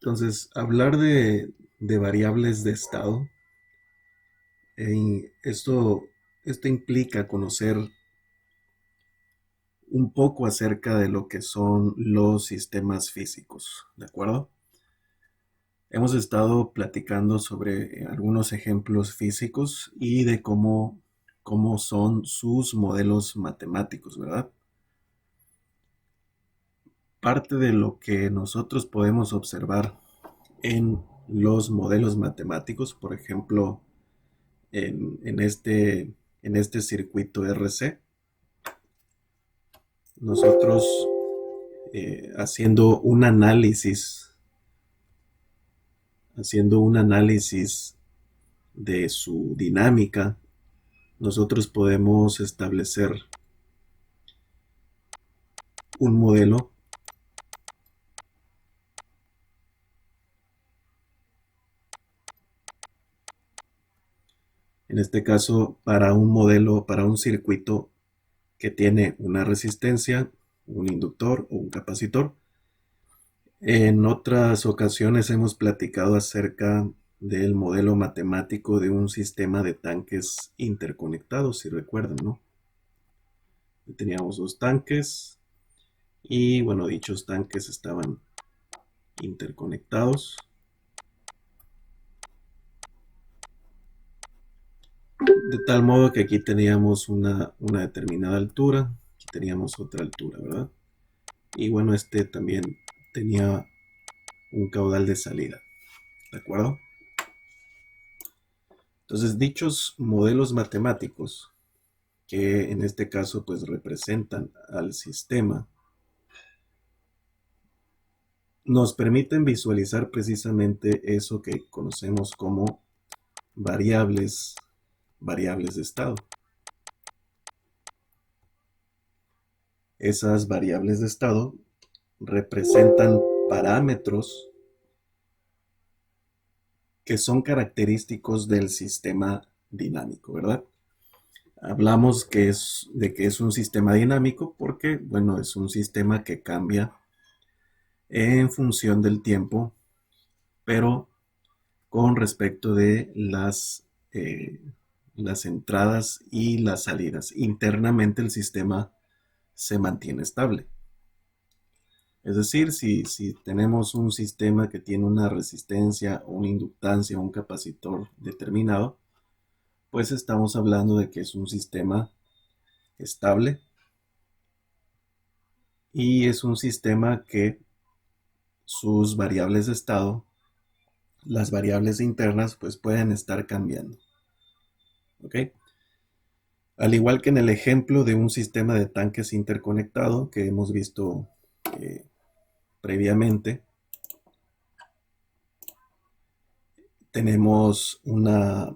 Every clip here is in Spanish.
Entonces, hablar de variables de estado, esto implica conocer un poco acerca de lo que son los sistemas físicos, ¿de acuerdo? Hemos estado platicando sobre algunos ejemplos físicos y de cómo son sus modelos matemáticos, ¿verdad? Parte de lo que nosotros podemos observar en los modelos matemáticos, por ejemplo, en este circuito RC, nosotros haciendo un análisis de su dinámica, nosotros podemos establecer un modelo en este caso para un circuito que tiene una resistencia, un inductor o un capacitor. En otras ocasiones hemos platicado acerca del modelo matemático de un sistema de tanques interconectados, si recuerdan, ¿no? Teníamos dos tanques y, bueno, dichos tanques estaban interconectados de tal modo que aquí teníamos una determinada altura, aquí teníamos otra altura, ¿verdad? Y bueno, este también tenía un caudal de salida, ¿de acuerdo? Entonces, dichos modelos matemáticos, que en este caso pues representan al sistema, nos permiten visualizar precisamente eso que conocemos como variables de estado. Esas variables de estado representan parámetros que son característicos del sistema dinámico, ¿verdad? Hablamos de que es un sistema dinámico porque, bueno, es un sistema que cambia en función del tiempo, pero con respecto de las entradas y las salidas. Internamente el sistema se mantiene estable. Es decir, si tenemos un sistema que tiene una resistencia, una inductancia, un capacitor determinado, pues estamos hablando de que es un sistema estable y es un sistema que sus variables de estado, las variables internas, pues pueden estar cambiando. ¿Ok? Al igual que en el ejemplo de un sistema de tanques interconectado que hemos visto eh, previamente, tenemos una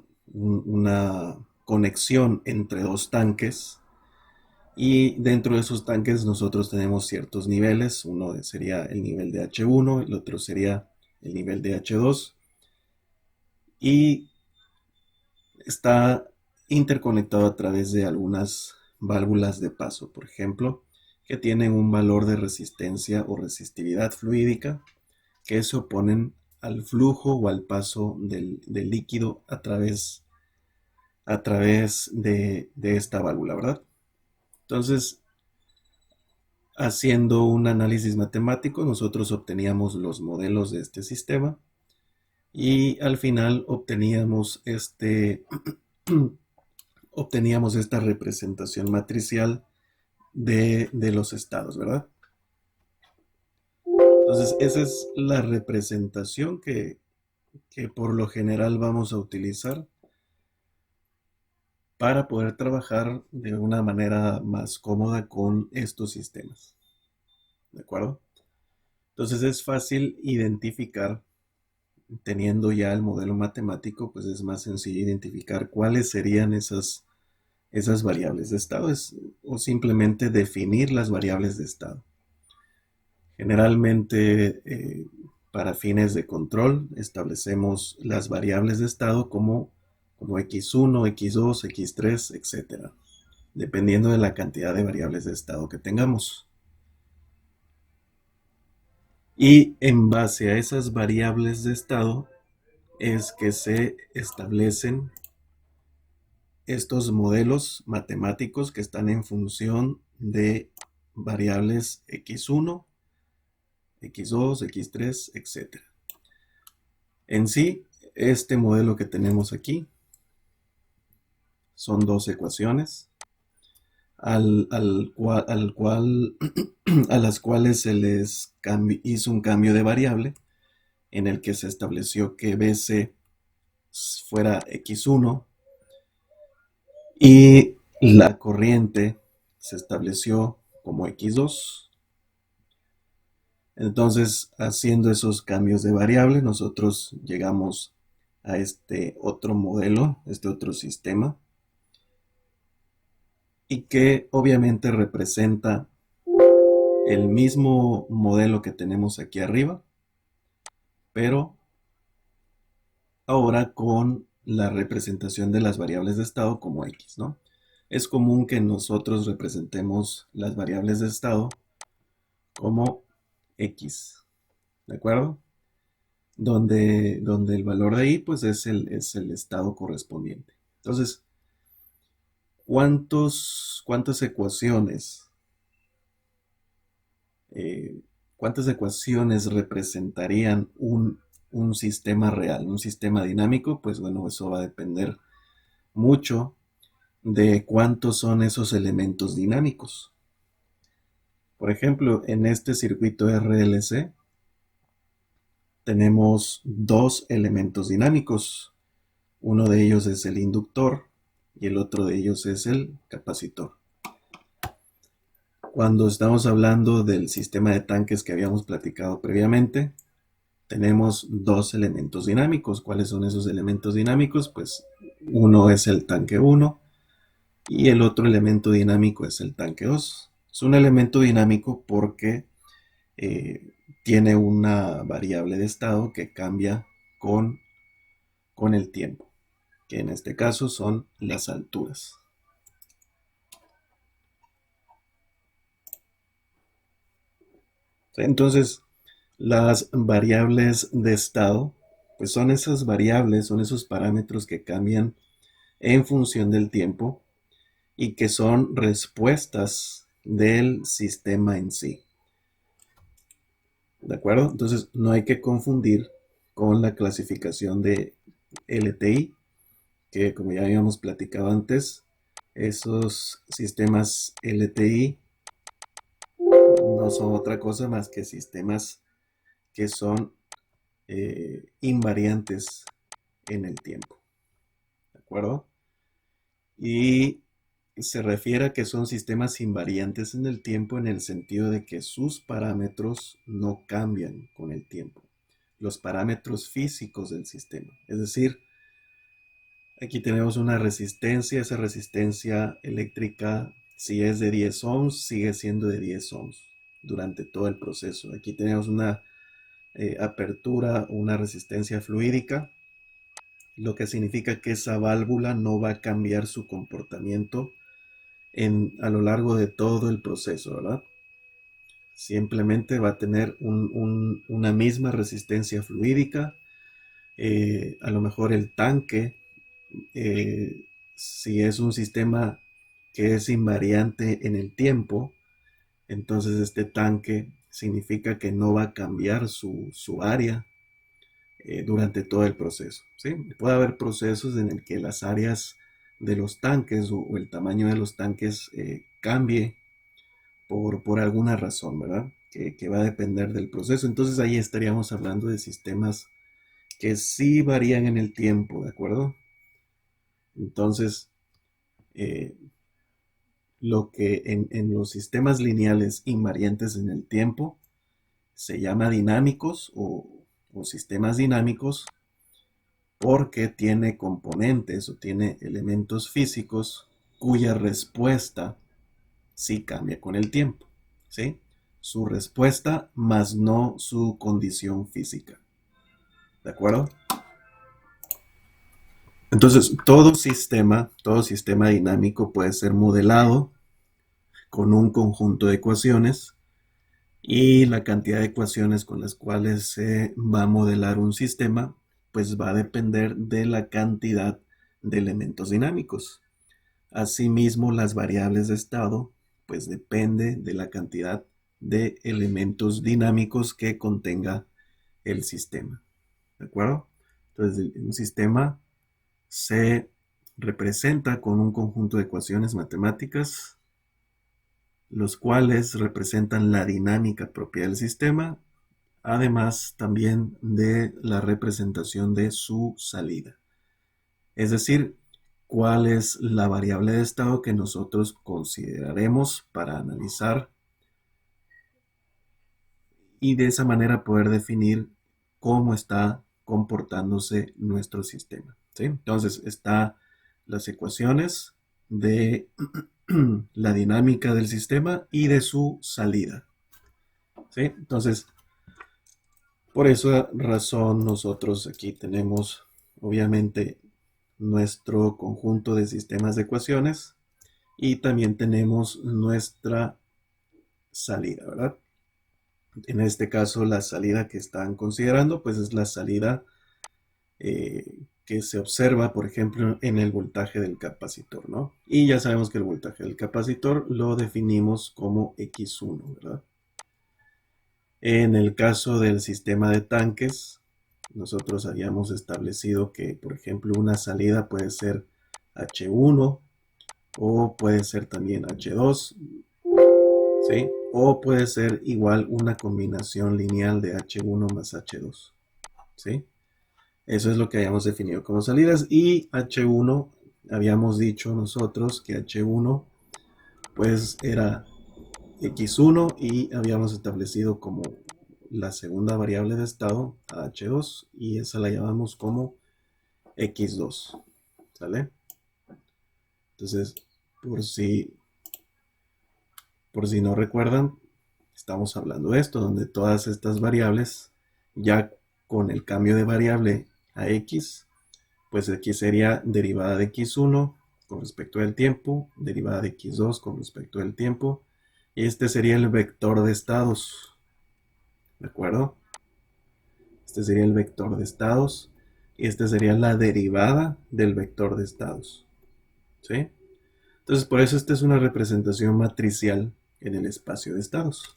conexión entre dos tanques y dentro de esos tanques nosotros tenemos ciertos niveles. Uno sería el nivel de H1, el otro sería el nivel de H2 y está interconectado a través de algunas válvulas de paso, por ejemplo, que tienen un valor de resistencia o resistividad fluídica que se oponen al flujo o al paso del líquido a través de esta válvula, ¿verdad? Entonces, haciendo un análisis matemático, nosotros obteníamos los modelos de este sistema y al final obteníamos esta representación matricial de los estados, ¿verdad? Entonces, esa es la representación que por lo general vamos a utilizar para poder trabajar de una manera más cómoda con estos sistemas. ¿De acuerdo? Entonces es fácil identificar, teniendo ya el modelo matemático, pues es más sencillo identificar cuáles serían esas variables de estado o simplemente definir las variables de estado. Generalmente, para fines de control, establecemos las variables de estado como x1, x2, x3, etcétera, dependiendo de la cantidad de variables de estado que tengamos. Y en base a esas variables de estado es que se establecen estos modelos matemáticos que están en función de variables x1, x2, x3, etc. En sí, este modelo que tenemos aquí son dos ecuaciones a las cuales se les hizo un cambio de variable en el que se estableció que BC fuera x1 y la corriente se estableció como x2. Entonces, haciendo esos cambios de variable, nosotros llegamos a este otro modelo, este otro sistema, y que obviamente representa el mismo modelo que tenemos aquí arriba, pero ahora con la representación de las variables de estado como x, ¿no? Es común que nosotros representemos las variables de estado como x, ¿de acuerdo? Donde el valor de ahí pues es el estado correspondiente. Entonces, ¿cuántas ecuaciones eh, cuántas ecuaciones representarían un sistema real, un sistema dinámico? Pues bueno, eso va a depender mucho de cuántos son esos elementos dinámicos. Por ejemplo, en este circuito RLC tenemos dos elementos dinámicos. Uno de ellos es el inductor y el otro de ellos es el capacitor. Cuando estamos hablando del sistema de tanques que habíamos platicado previamente, tenemos dos elementos dinámicos. ¿Cuáles son esos elementos dinámicos? Pues uno es el tanque 1 y el otro elemento dinámico es el tanque 2. Es un elemento dinámico porque eh, tiene una variable de estado que cambia con el tiempo, que en este caso son las alturas. Entonces, las variables de estado, pues son esas variables, son esos parámetros que cambian en función del tiempo y que son respuestas del sistema en sí. ¿De acuerdo? Entonces, no hay que confundir con la clasificación de LTI, que como ya habíamos platicado antes, esos sistemas LTI no son otra cosa más que sistemas que son invariantes en el tiempo. ¿De acuerdo? Y se refiere a que son sistemas invariantes en el tiempo en el sentido de que sus parámetros no cambian con el tiempo. Los parámetros físicos del sistema. Es decir, aquí tenemos una resistencia, esa resistencia eléctrica, si es de 10 ohms, sigue siendo de 10 ohms durante todo el proceso. Aquí tenemos una apertura, una resistencia fluídica, lo que significa que esa válvula no va a cambiar su comportamiento a lo largo de todo el proceso, ¿verdad? Simplemente va a tener una misma resistencia fluídica. A lo mejor el tanque, si es un sistema que es invariante en el tiempo, entonces este tanque significa que no va a cambiar su área durante todo el proceso, ¿sí? Puede haber procesos en el que las áreas de los tanques o el tamaño de los tanques cambie por alguna razón, ¿verdad? Que va a depender del proceso. Entonces ahí estaríamos hablando de sistemas que sí varían en el tiempo, ¿de acuerdo? Entonces, eh, lo que en los sistemas lineales invariantes en el tiempo se llama dinámicos o sistemas dinámicos porque tiene componentes o tiene elementos físicos cuya respuesta sí cambia con el tiempo, ¿sí? Su respuesta más no su condición física, ¿de acuerdo? Entonces, todo sistema dinámico puede ser modelado con un conjunto de ecuaciones Y la cantidad de ecuaciones con las cuales se va a modelar un sistema, pues va a depender de la cantidad de elementos dinámicos. Asimismo, las variables de estado, pues depende de la cantidad de elementos dinámicos que contenga el sistema. ¿De acuerdo? Entonces, un sistema se representa con un conjunto de ecuaciones matemáticas, los cuales representan la dinámica propia del sistema, además también de la representación de su salida. Es decir, cuál es la variable de estado que nosotros consideraremos para analizar y de esa manera poder definir cómo está comportándose nuestro sistema. ¿Sí? Entonces, está las ecuaciones de la dinámica del sistema y de su salida. ¿Sí? Entonces, por esa razón nosotros aquí tenemos obviamente nuestro conjunto de sistemas de ecuaciones y también tenemos nuestra salida, ¿verdad? En este caso, la salida que están considerando, pues es la salida que se observa, por ejemplo, en el voltaje del capacitor, ¿no? Y ya sabemos que el voltaje del capacitor lo definimos como X1, ¿verdad? En el caso del sistema de tanques, nosotros habíamos establecido que, por ejemplo, una salida puede ser H1 o puede ser también H2, ¿sí? O puede ser igual una combinación lineal de H1 más H2, ¿sí? Eso es lo que habíamos definido como salidas. Y H1, habíamos dicho nosotros que H1 pues era X1 y habíamos establecido como la segunda variable de estado a H2 y esa la llamamos como X2, ¿sale? Entonces, por si no recuerdan, estamos hablando de esto, donde todas estas variables, ya con el cambio de variable a X, pues aquí sería derivada de X1 con respecto al tiempo, derivada de X2 con respecto al tiempo, y este sería el vector de estados, ¿de acuerdo? Este sería el vector de estados y esta sería la derivada del vector de estados, ¿sí? Entonces, por eso esta es una representación matricial en el espacio de estados.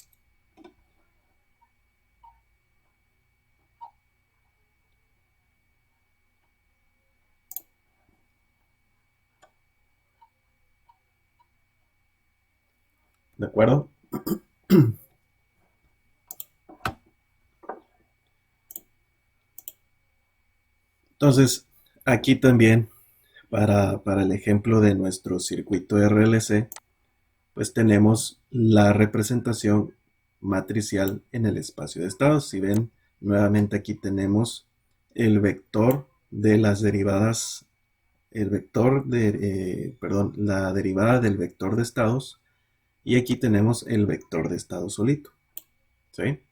¿De acuerdo? Entonces, aquí también, para el ejemplo de nuestro circuito RLC, pues tenemos la representación matricial en el espacio de estados. Si ven, nuevamente aquí tenemos el vector de las derivadas, la derivada del vector de estados, y aquí tenemos el vector de estado solito, ¿sí?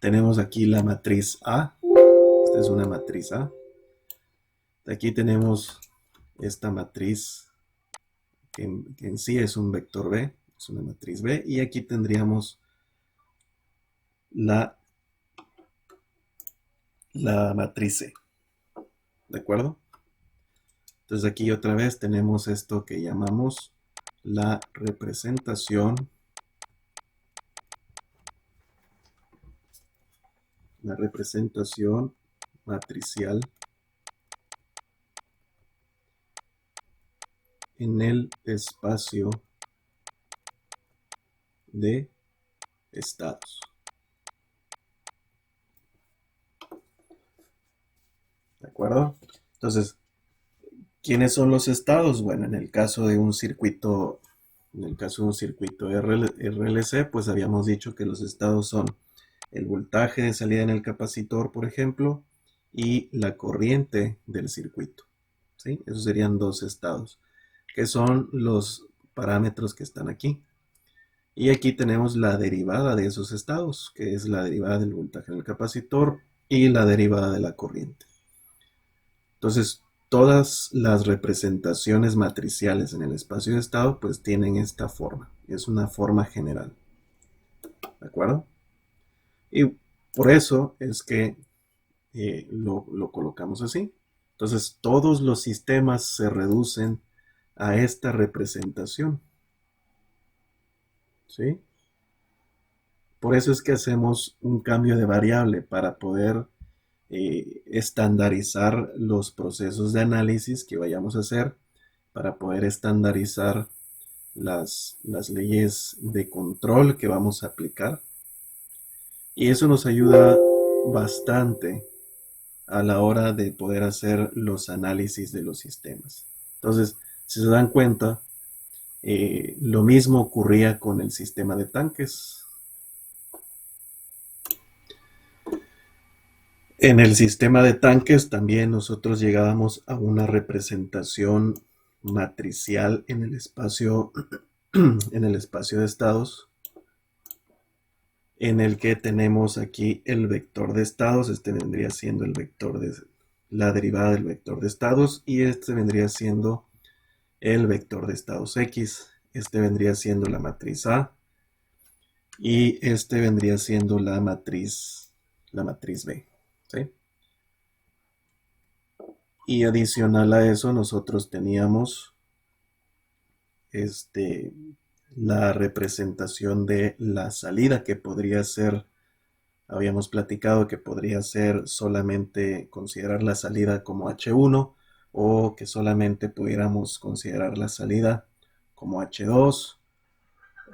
Tenemos aquí la matriz A, esta es una matriz A. Aquí tenemos esta matriz que en sí es un vector B, es una matriz B, y aquí tendríamos la matriz C, ¿de acuerdo? Entonces aquí otra vez tenemos esto que llamamos la representación matricial en el espacio de estados. ¿De acuerdo? Entonces, ¿quiénes son los estados? Bueno, en el caso de un circuito RLC, pues habíamos dicho que los estados son el voltaje de salida en el capacitor, por ejemplo, y la corriente del circuito, ¿sí? Esos serían dos estados, que son los parámetros que están aquí. Y aquí tenemos la derivada de esos estados, que es la derivada del voltaje en el capacitor y la derivada de la corriente. Entonces, todas las representaciones matriciales en el espacio de estado pues tienen esta forma. Es una forma general. ¿De acuerdo? Y por eso es que lo colocamos así. Entonces, todos los sistemas se reducen a esta representación, ¿sí? Por eso es que hacemos un cambio de variable para poder estandarizar los procesos de análisis que vayamos a hacer, para poder estandarizar las leyes de control que vamos a aplicar. Y eso nos ayuda bastante a la hora de poder hacer los análisis de los sistemas. Entonces, si se dan cuenta, lo mismo ocurría con el sistema de tanques. En el sistema de tanques también nosotros llegábamos a una representación matricial en el espacio, en el espacio de estados, en el que tenemos aquí el vector de estados. Este vendría siendo el vector de la derivada del vector de estados, y este vendría siendo el vector de estados X. Este vendría siendo la matriz A, y este vendría siendo la matriz B, ¿sí? Y adicional a eso, nosotros teníamos este, la representación de la salida, que podría ser, habíamos platicado que podría ser solamente considerar la salida como H1, o que solamente pudiéramos considerar la salida como H2,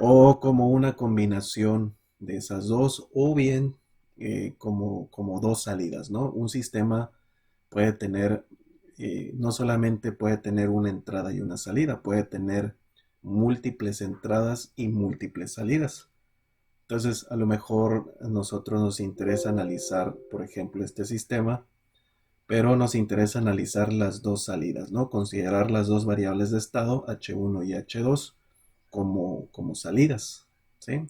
o como una combinación de esas dos, o bien como dos salidas, ¿no? Un sistema puede tener, no solamente puede tener una entrada y una salida, puede tener múltiples entradas y múltiples salidas. Entonces, a lo mejor a nosotros nos interesa analizar, por ejemplo, este sistema, pero nos interesa analizar las dos salidas, ¿no? Considerar las dos variables de estado, H1 y H2, como salidas, ¿sí?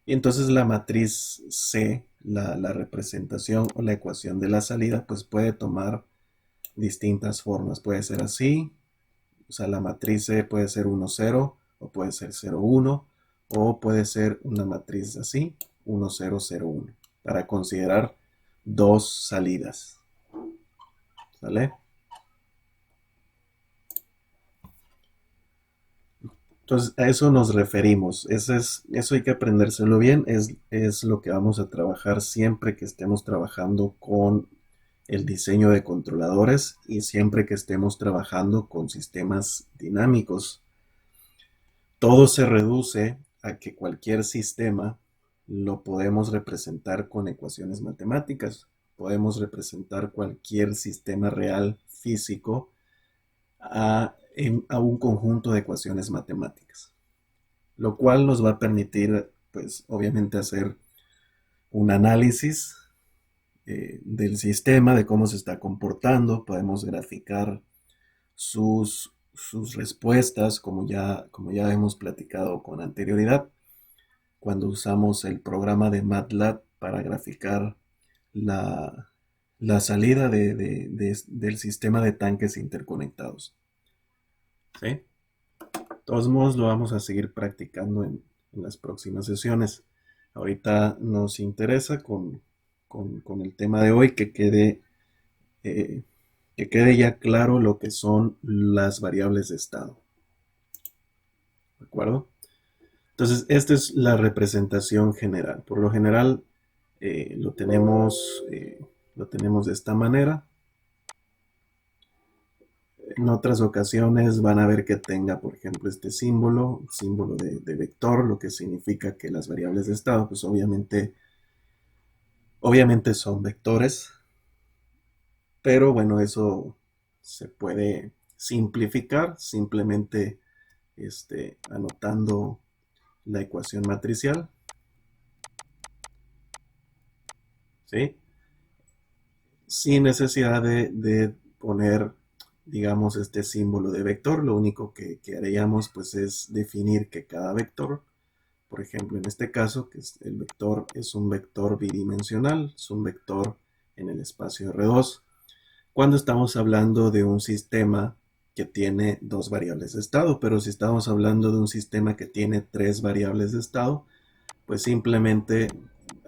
Y entonces la matriz C, la representación o la ecuación de la salida, pues puede tomar distintas formas. Puede ser así, o sea, la matriz C puede ser 1, 0, o puede ser 0, 1, o puede ser una matriz así, 1, 0, 0, 1, para considerar dos salidas, ¿vale? Entonces, a eso nos referimos. Eso hay que aprendérselo bien. Es lo que vamos a trabajar siempre que estemos trabajando con el diseño de controladores, y siempre que estemos trabajando con sistemas dinámicos. Todo se reduce a que cualquier sistema lo podemos representar con ecuaciones matemáticas. Podemos representar cualquier sistema real físico a un conjunto de ecuaciones matemáticas, lo cual nos va a permitir, pues, obviamente hacer un análisis del sistema, de cómo se está comportando. Podemos graficar sus respuestas, como ya hemos platicado con anterioridad, cuando usamos el programa de MATLAB para graficar la, la salida del sistema de tanques interconectados, ¿sí? De todos modos, lo vamos a seguir practicando en las próximas sesiones. Ahorita nos interesa con el tema de hoy eh, que quede ya claro lo que son las variables de estado. ¿De acuerdo? Entonces, esta es la representación general. Por lo general, eh, lo tenemos, eh, lo tenemos de esta manera. En otras ocasiones van a ver que tenga, por ejemplo, este símbolo de vector, lo que significa que las variables de estado, pues obviamente son vectores, pero bueno, eso se puede simplificar simplemente anotando la ecuación matricial, ¿sí? Sin necesidad de poner, digamos, este símbolo de vector. Lo único que haríamos, pues, es definir que cada vector, por ejemplo, en este caso, que el vector es un vector bidimensional, es un vector en el espacio R2, cuando estamos hablando de un sistema que tiene dos variables de estado. Pero si estamos hablando de un sistema que tiene tres variables de estado, pues simplemente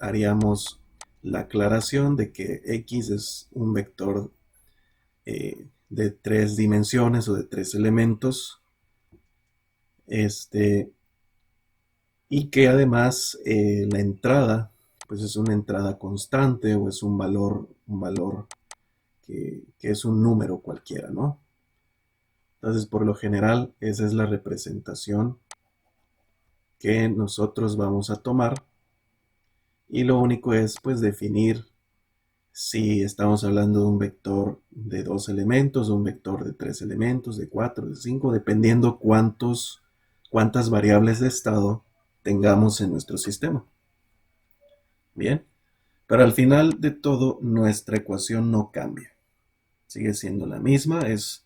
haríamos la aclaración de que X es un vector de 3 dimensiones o de 3 elementos, y que además la entrada pues es una entrada constante o es un valor que es un número cualquiera, ¿no? Entonces, por lo general, esa es la representación que nosotros vamos a tomar, y lo único es pues definir si estamos hablando de un vector de 2 elementos, un vector de 3 elementos, de 4, de 5, dependiendo cuántas variables de estado tengamos en nuestro sistema. Bien, pero al final de todo nuestra ecuación no cambia, sigue siendo la misma, es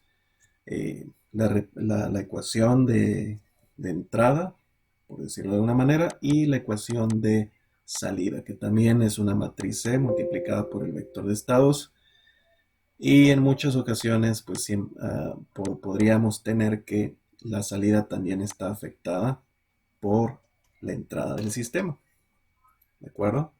la ecuación de entrada, por decirlo de alguna manera, y la ecuación de salida, que también es una matriz C multiplicada por el vector de estados. Y en muchas ocasiones, pues podríamos tener que la salida también está afectada por la entrada del sistema. ¿De acuerdo?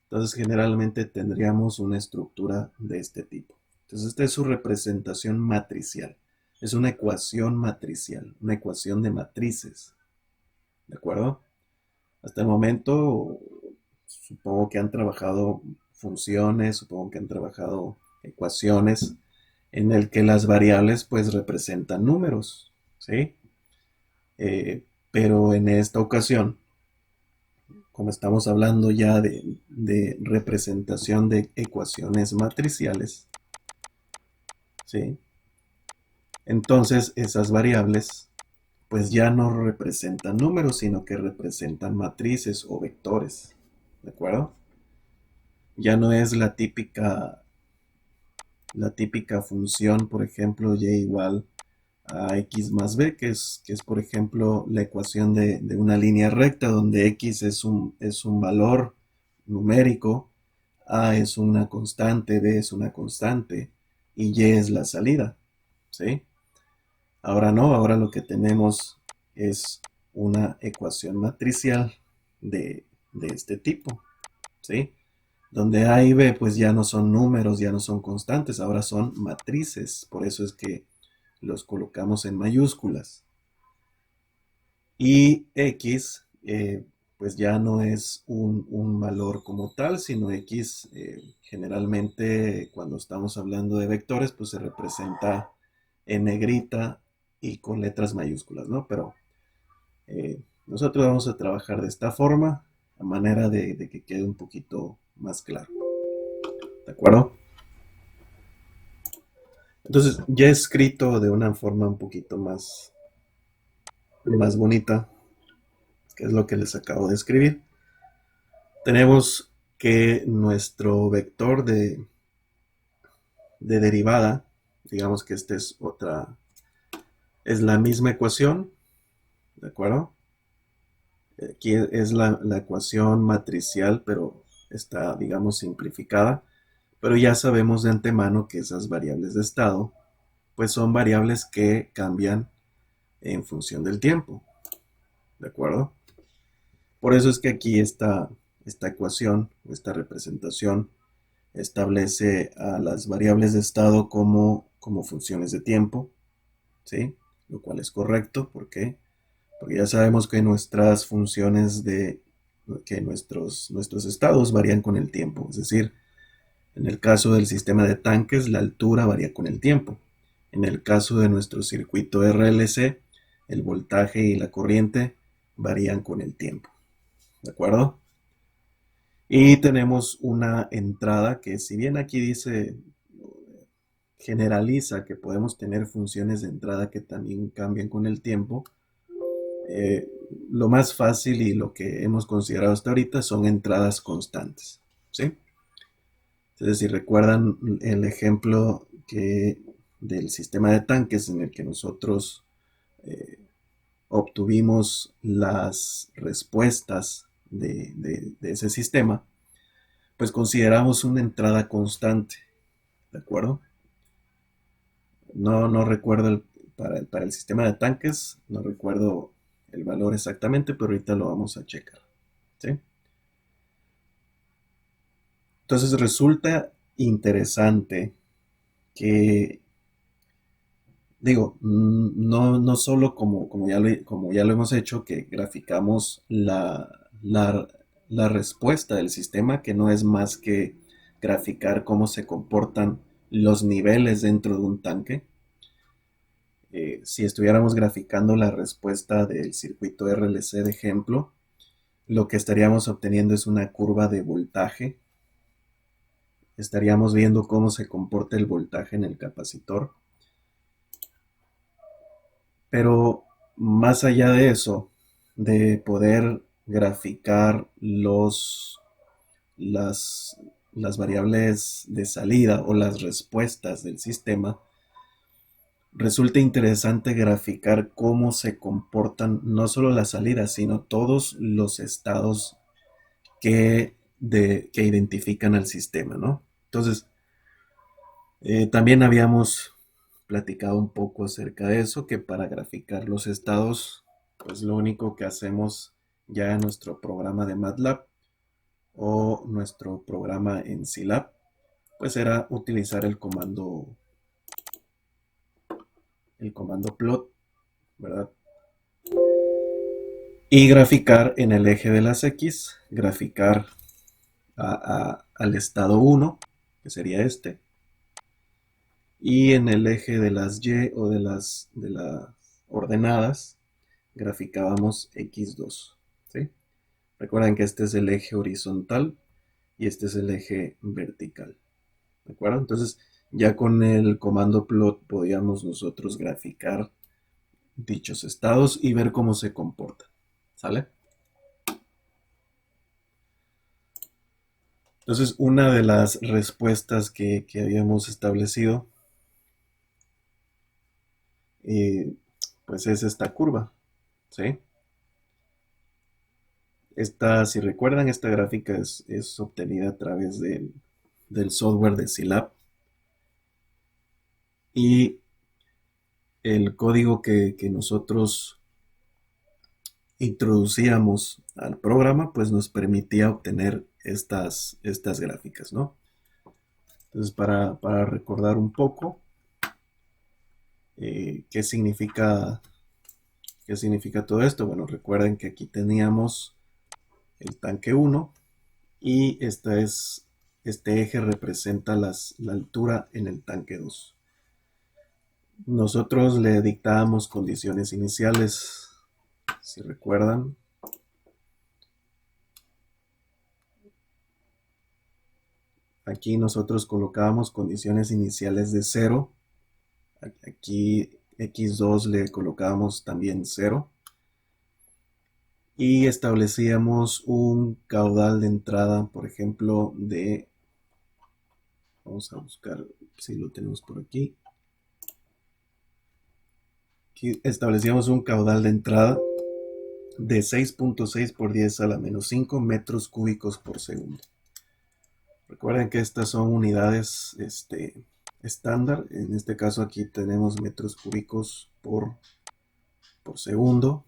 Entonces, generalmente tendríamos una estructura de este tipo. Entonces, esta es su representación matricial. Es una ecuación matricial, una ecuación de matrices. ¿De acuerdo? Hasta el momento, supongo que han trabajado funciones, supongo que han trabajado ecuaciones en el que las variables pues representan números, ¿sí? Pero en esta ocasión, como estamos hablando ya de representación de ecuaciones matriciales, ¿sí? Entonces esas variables pues ya no representan números, sino que representan matrices o vectores, ¿de acuerdo? Ya no es la típica función, por ejemplo, y igual a x más b, que es por ejemplo la ecuación de una línea recta donde x es un valor numérico, a es una constante, b es una constante y y es la salida, ¿sí? Ahora no, ahora lo que tenemos es una ecuación matricial de este tipo, ¿sí? Donde A y B pues ya no son números, ya no son constantes, ahora son matrices, por eso es que los colocamos en mayúsculas. Y X pues ya no es un valor como tal, sino X generalmente cuando estamos hablando de vectores pues se representa en negrita y con letras mayúsculas, ¿no? Pero nosotros vamos a trabajar de esta forma, a manera de que quede un poquito más claro. ¿De acuerdo? Entonces, ya escrito de una forma un poquito más bonita, que es lo que les acabo de escribir, tenemos que nuestro vector de derivada, digamos que esta es la misma ecuación, ¿de acuerdo? Aquí es la ecuación matricial, pero está, digamos, simplificada. Pero ya sabemos de antemano que esas variables de estado, pues son variables que cambian en función del tiempo. ¿De acuerdo? Por eso es que aquí esta ecuación, esta representación, establece a las variables de estado como funciones de tiempo, ¿sí? Lo cual es correcto, ¿por qué? Porque ya sabemos que nuestras funciones que nuestros estados varían con el tiempo, es decir, en el caso del sistema de tanques, la altura varía con el tiempo. En el caso de nuestro circuito RLC, el voltaje y la corriente varían con el tiempo. ¿De acuerdo? Y tenemos una entrada que, si bien aquí dice, generaliza que podemos tener funciones de entrada que también cambian con el tiempo, eh, lo más fácil y lo que hemos considerado hasta ahorita son entradas constantes, ¿sí? Entonces, si recuerdan el ejemplo del sistema de tanques en el que nosotros eh, obtuvimos las respuestas de ese sistema, pues consideramos una entrada constante, ¿de acuerdo? No recuerdo para el sistema de tanques, no recuerdo el valor exactamente, pero ahorita lo vamos a checar, ¿sí? Entonces resulta interesante que, digo, no solo como ya lo hemos hecho, que graficamos la respuesta del sistema, que no es más que graficar cómo se comportan los niveles dentro de un tanque. Si estuviéramos graficando la respuesta del circuito RLC de ejemplo, lo que estaríamos obteniendo es una curva de voltaje. Estaríamos viendo cómo se comporta el voltaje en el capacitor. Pero más allá de eso, de poder graficar las, las variables de salida o las respuestas del sistema, resulta interesante graficar cómo se comportan no solo las salidas, sino todos los estados que identifican al sistema, ¿no? Entonces, también habíamos platicado un poco acerca de eso, que para graficar los estados, pues lo único que hacemos ya en nuestro programa de MATLAB o nuestro programa en Scilab, pues era utilizar el comando plot, ¿verdad? Y graficar en el eje de las X, graficar al estado 1, que sería este, y en el eje de las Y o de las ordenadas, graficábamos X2, ¿sí? Recuerden que este es el eje horizontal y este es el eje vertical, ¿de acuerdo? Entonces, ya con el comando plot podíamos nosotros graficar dichos estados y ver cómo se comportan, ¿sale? Entonces, una de las respuestas que habíamos establecido, pues es esta curva, ¿sí? Si recuerdan, esta gráfica es obtenida a través del software de Scilab y el código que nosotros introducíamos al programa, pues nos permitía obtener estas gráficas, ¿no? Entonces, para recordar un poco qué significa todo esto, bueno, recuerden que aquí teníamos el tanque 1 y este eje representa la altura en el tanque 2. Nosotros le dictábamos condiciones iniciales, si recuerdan. Aquí nosotros colocábamos condiciones iniciales de 0. Aquí X2 le colocábamos también 0. Y establecíamos un caudal de entrada, por ejemplo, vamos a buscar si lo tenemos por aquí. Aquí establecíamos un caudal de entrada de 6.6 por 10 a la menos 5 metros cúbicos por segundo. Recuerden que estas son unidades estándar. En este caso aquí tenemos metros cúbicos por segundo.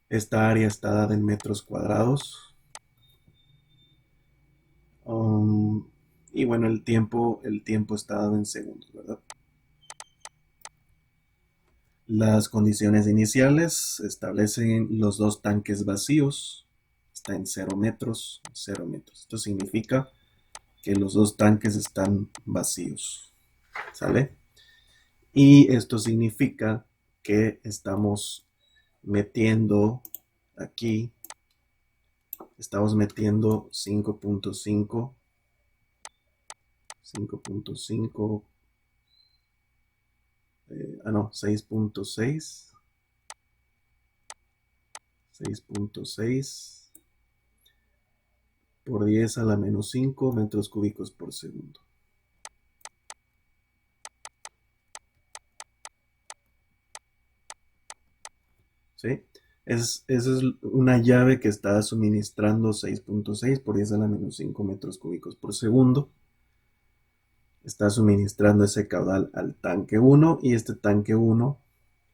Esta área está dada en metros cuadrados. Y bueno, el tiempo está dado en segundos, ¿verdad? Las condiciones iniciales establecen los dos tanques vacíos. Está en 0 metros, 0 metros. Esto significa que los dos tanques están vacíos, ¿sale? Y esto significa que estamos metiendo aquí, estamos metiendo 5.5, 6.6, 6.6 por 10 a la menos 5 metros cúbicos por segundo. ¿Sí? Esa es una llave que está suministrando 6.6 por 10 a la menos 5 metros cúbicos por segundo. Está suministrando ese caudal al tanque 1 y este tanque 1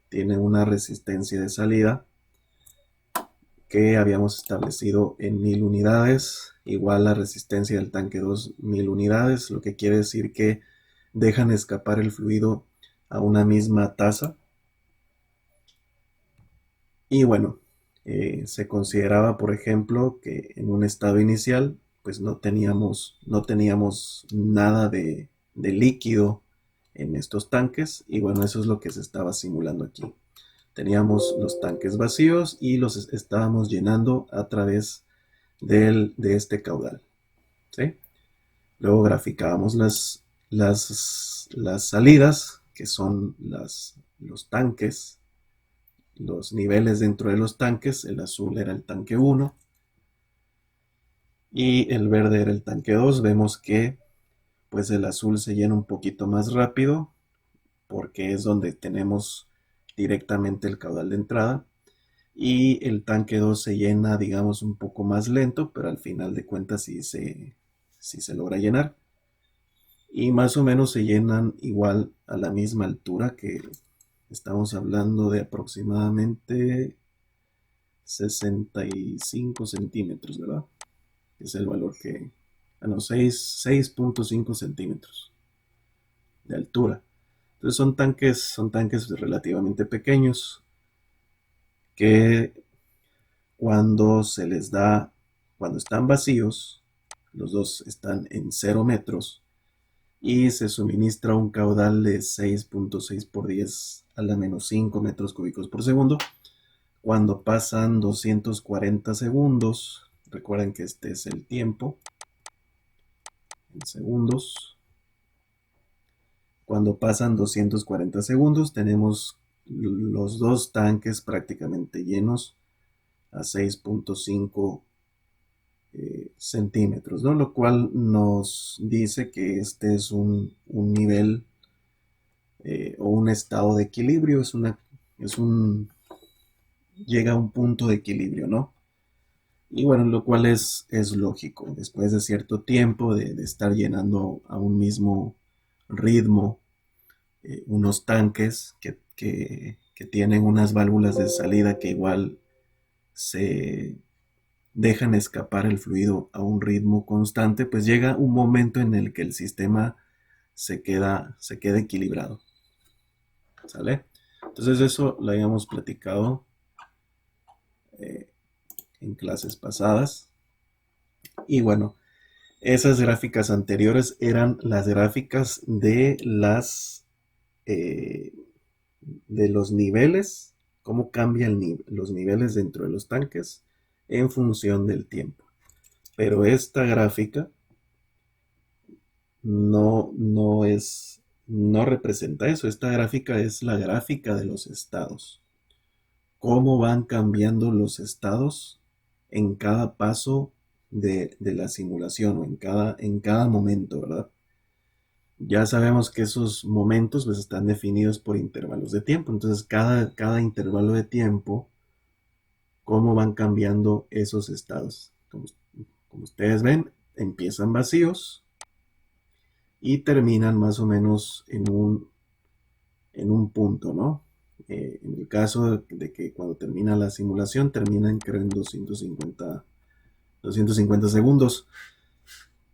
tiene una resistencia de salida que habíamos establecido en 1000 unidades igual la resistencia del tanque 2, 1000 unidades, lo que quiere decir que dejan escapar el fluido a una misma tasa. Y bueno, se consideraba, por ejemplo, que en un estado inicial, pues no teníamos nada de líquido en estos tanques, y bueno, eso es lo que se estaba simulando aquí. Teníamos los tanques vacíos y los estábamos llenando a través de este caudal, ¿sí? Luego graficábamos las salidas, que son los tanques, los niveles dentro de los tanques. El azul era el tanque 1 y el verde era el tanque 2. Vemos que pues el azul se llena un poquito más rápido porque es donde tenemos directamente el caudal de entrada, y el tanque 2 se llena, digamos, un poco más lento, pero al final de cuentas sí se logra llenar. Y más o menos se llenan igual a la misma altura, que estamos hablando de aproximadamente 65 centímetros, ¿verdad? Es el valor que, 6.5 centímetros de altura. Entonces son tanques relativamente pequeños que cuando se les da, cuando están vacíos, los dos están en 0 metros, y se suministra un caudal de 6.6 por 10 a la menos 5 metros cúbicos por segundo. Cuando pasan 240 segundos, recuerden que este es el tiempo en segundos. Cuando pasan 240 segundos, tenemos los dos tanques prácticamente llenos a 6.5 centímetros, ¿no? Lo cual nos dice que este es un nivel o un estado de equilibrio, llega a un punto de equilibrio, ¿no? Y bueno, lo cual es lógico. Después de cierto tiempo de estar llenando a un mismo ritmo unos tanques que tienen unas válvulas de salida que igual se dejan escapar el fluido a un ritmo constante, pues llega un momento en el que el sistema se queda equilibrado. ¿Sale? Entonces eso lo habíamos platicado en clases pasadas. Y bueno, esas gráficas anteriores eran las gráficas de los niveles, cómo cambian los niveles dentro de los tanques en función del tiempo. Pero esta gráfica no representa eso. Esta gráfica es la gráfica de los estados. Cómo van cambiando los estados en cada paso de la simulación, o en cada momento, ¿verdad? Ya sabemos que esos momentos pues están definidos por intervalos de tiempo. Entonces cada intervalo de tiempo, cómo van cambiando esos estados. Como ustedes ven, empiezan vacíos y terminan más o menos en un punto, ¿no? En el caso de que cuando termina la simulación, terminan creo en 250 segundos.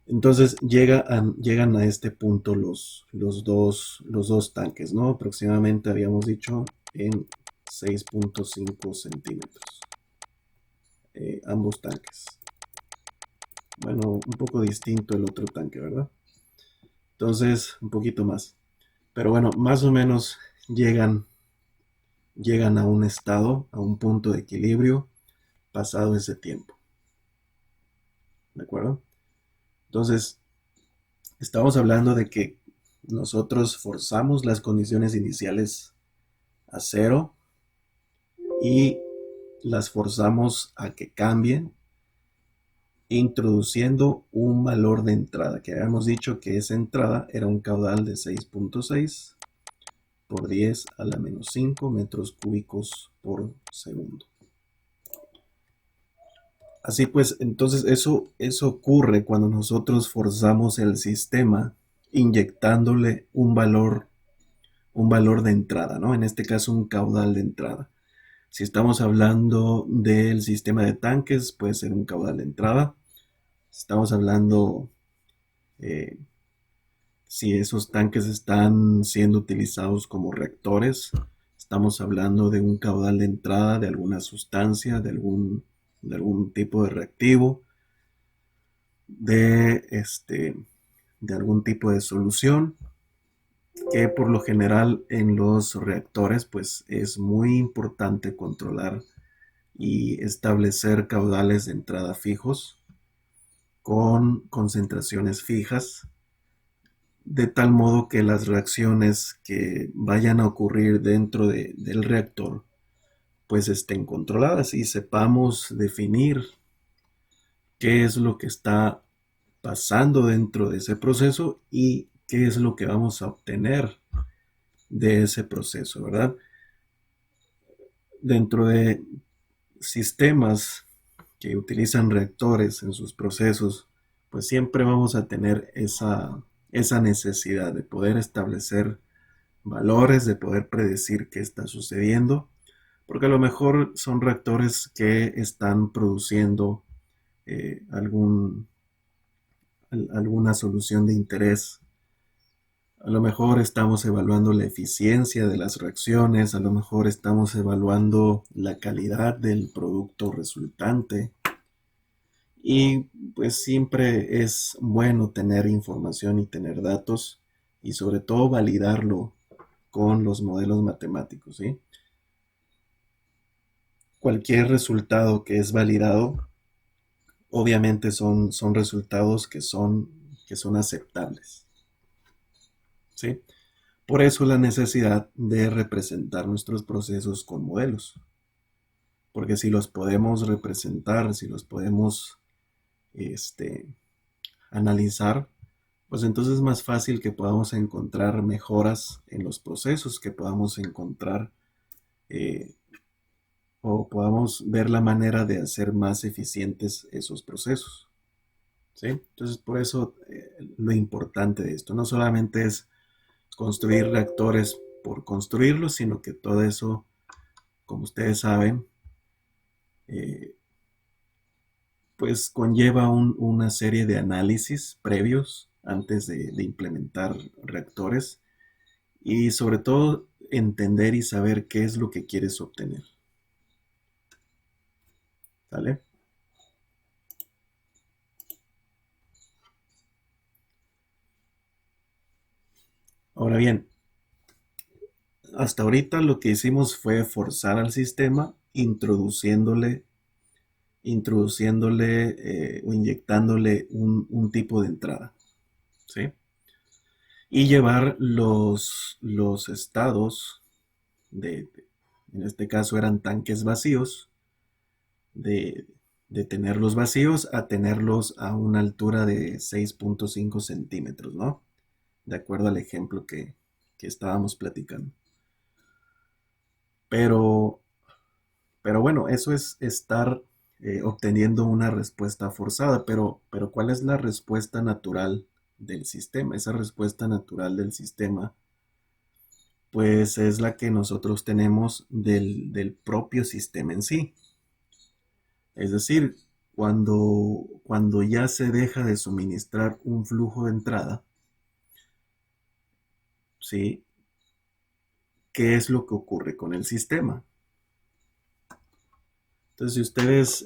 Entonces llegan a este punto los dos tanques, ¿no? Aproximadamente habíamos dicho en 6.5 centímetros. Ambos tanques. Bueno, un poco distinto el otro tanque, ¿verdad? Entonces, un poquito más. Pero bueno, más o menos llegan a un estado, a un punto de equilibrio pasado ese tiempo. ¿De acuerdo? Entonces, estamos hablando de que nosotros forzamos las condiciones iniciales a 0 y las forzamos a que cambien, introduciendo un valor de entrada, que habíamos dicho que esa entrada era un caudal de 6.6 por 10 a la menos 5 metros cúbicos por segundo. Así pues, entonces eso ocurre cuando nosotros forzamos el sistema inyectándole un valor de entrada, ¿no? En este caso un caudal de entrada. Si estamos hablando del sistema de tanques, puede ser un caudal de entrada. Estamos hablando eh, si esos tanques están siendo utilizados como reactores. Estamos hablando de un caudal de entrada de alguna sustancia, de algún tipo de reactivo, de algún tipo de solución, que por lo general en los reactores pues es muy importante controlar y establecer caudales de entrada fijos con concentraciones fijas, de tal modo que las reacciones que vayan a ocurrir del reactor pues estén controladas y sepamos definir qué es lo que está pasando dentro de ese proceso y qué es lo que vamos a obtener de ese proceso, ¿verdad? Dentro de sistemas que utilizan reactores en sus procesos, pues siempre vamos a tener esa necesidad de poder establecer valores, de poder predecir qué está sucediendo, porque a lo mejor son reactores que están produciendo eh, algún, alguna solución de interés. A lo mejor estamos evaluando la eficiencia de las reacciones, a lo mejor estamos evaluando la calidad del producto resultante. Y pues siempre es bueno tener información y tener datos y sobre todo validarlo con los modelos matemáticos, ¿sí? Cualquier resultado que es validado, obviamente son resultados que son aceptables, ¿sí? Por eso la necesidad de representar nuestros procesos con modelos, porque si los podemos representar, si los podemos este, analizar, pues entonces es más fácil que podamos encontrar mejoras en los procesos, que podamos encontrar eh, o podamos ver la manera de hacer más eficientes esos procesos, ¿sí? Entonces, por eso lo importante de esto no solamente es construir reactores por construirlos, sino que todo eso, como ustedes saben, eh, pues conlleva una serie de análisis previos antes de implementar reactores y sobre todo entender y saber qué es lo que quieres obtener. ¿Vale? Ahora bien, hasta ahorita lo que hicimos fue forzar al sistema introduciéndole o inyectándole un tipo de entrada, ¿sí? Y llevar los estados en este caso eran tanques vacíos, de, de tenerlos vacíos a tenerlos a una altura de 6.5 centímetros, ¿no? De acuerdo al ejemplo que estábamos platicando. Pero, pero bueno, eso es estar obteniendo una respuesta forzada, pero ¿cuál es la respuesta natural del sistema? Esa respuesta natural del sistema, pues es la que nosotros tenemos del propio sistema en sí. Es decir, cuando ya se deja de suministrar un flujo de entrada, ¿sí? ¿Qué es lo que ocurre con el sistema? Entonces,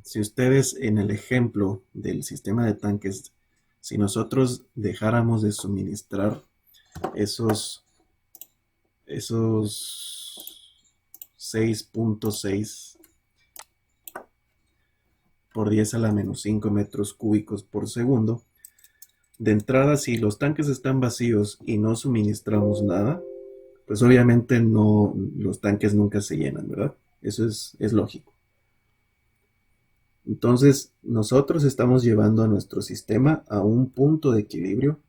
si ustedes en el ejemplo del sistema de tanques, si nosotros dejáramos de suministrar esos, esos 6.6 por 10 a la menos 5 metros cúbicos por segundo, de entrada, si los tanques están vacíos y no suministramos nada, pues obviamente no, los tanques nunca se llenan, ¿verdad? Eso es lógico. Entonces, nosotros estamos llevando a nuestro sistema a un punto de equilibrio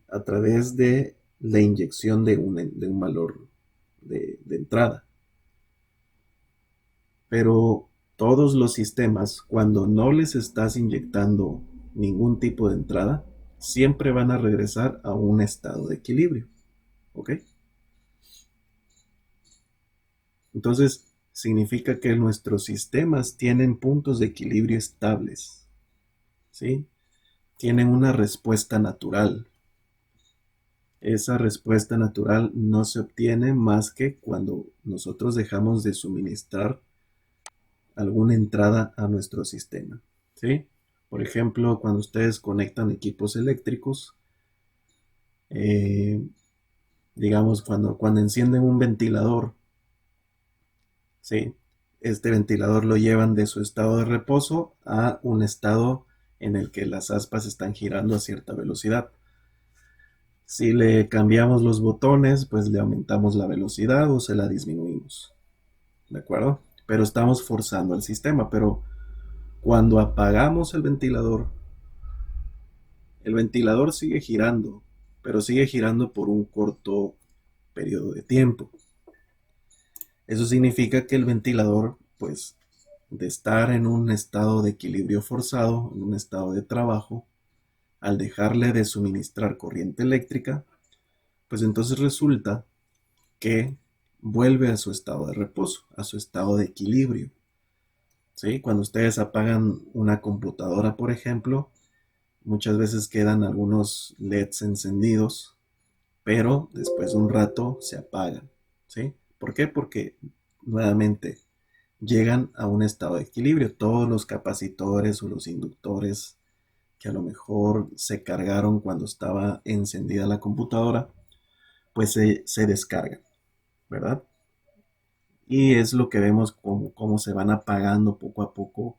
a través de la inyección de un valor de entrada. Pero todos los sistemas, cuando no les estás inyectando ningún tipo de entrada, siempre van a regresar a un estado de equilibrio. ¿Ok? Entonces, significa que nuestros sistemas tienen puntos de equilibrio estables. ¿sí? Tienen una respuesta natural. Esa respuesta natural no se obtiene más que cuando nosotros dejamos de suministrar alguna entrada a nuestro sistema, ¿sí? Por ejemplo, cuando ustedes conectan equipos eléctricos, eh, digamos, cuando encienden un ventilador, ¿sí? Este ventilador lo llevan de su estado de reposo a un estado en el que las aspas están girando a cierta velocidad. Si le cambiamos los botones, pues le aumentamos la velocidad o se la disminuimos, ¿de acuerdo? Pero estamos forzando el sistema, pero cuando apagamos el ventilador sigue girando, pero sigue girando por un corto periodo de tiempo. Eso significa que el ventilador, pues, de estar en un estado de equilibrio forzado, en un estado de trabajo, al dejarle de suministrar corriente eléctrica, pues entonces resulta que vuelve a su estado de reposo, a su estado de equilibrio. ¿Sí? Cuando ustedes apagan una computadora, por ejemplo, muchas veces quedan algunos LEDs encendidos, pero después de un rato se apagan. ¿Sí? ¿Por qué? Porque nuevamente llegan a un estado de equilibrio. Todos los capacitores o los inductores que a lo mejor se cargaron cuando estaba encendida la computadora, pues se descargan, ¿verdad? Y es lo que vemos cómo se van apagando poco a poco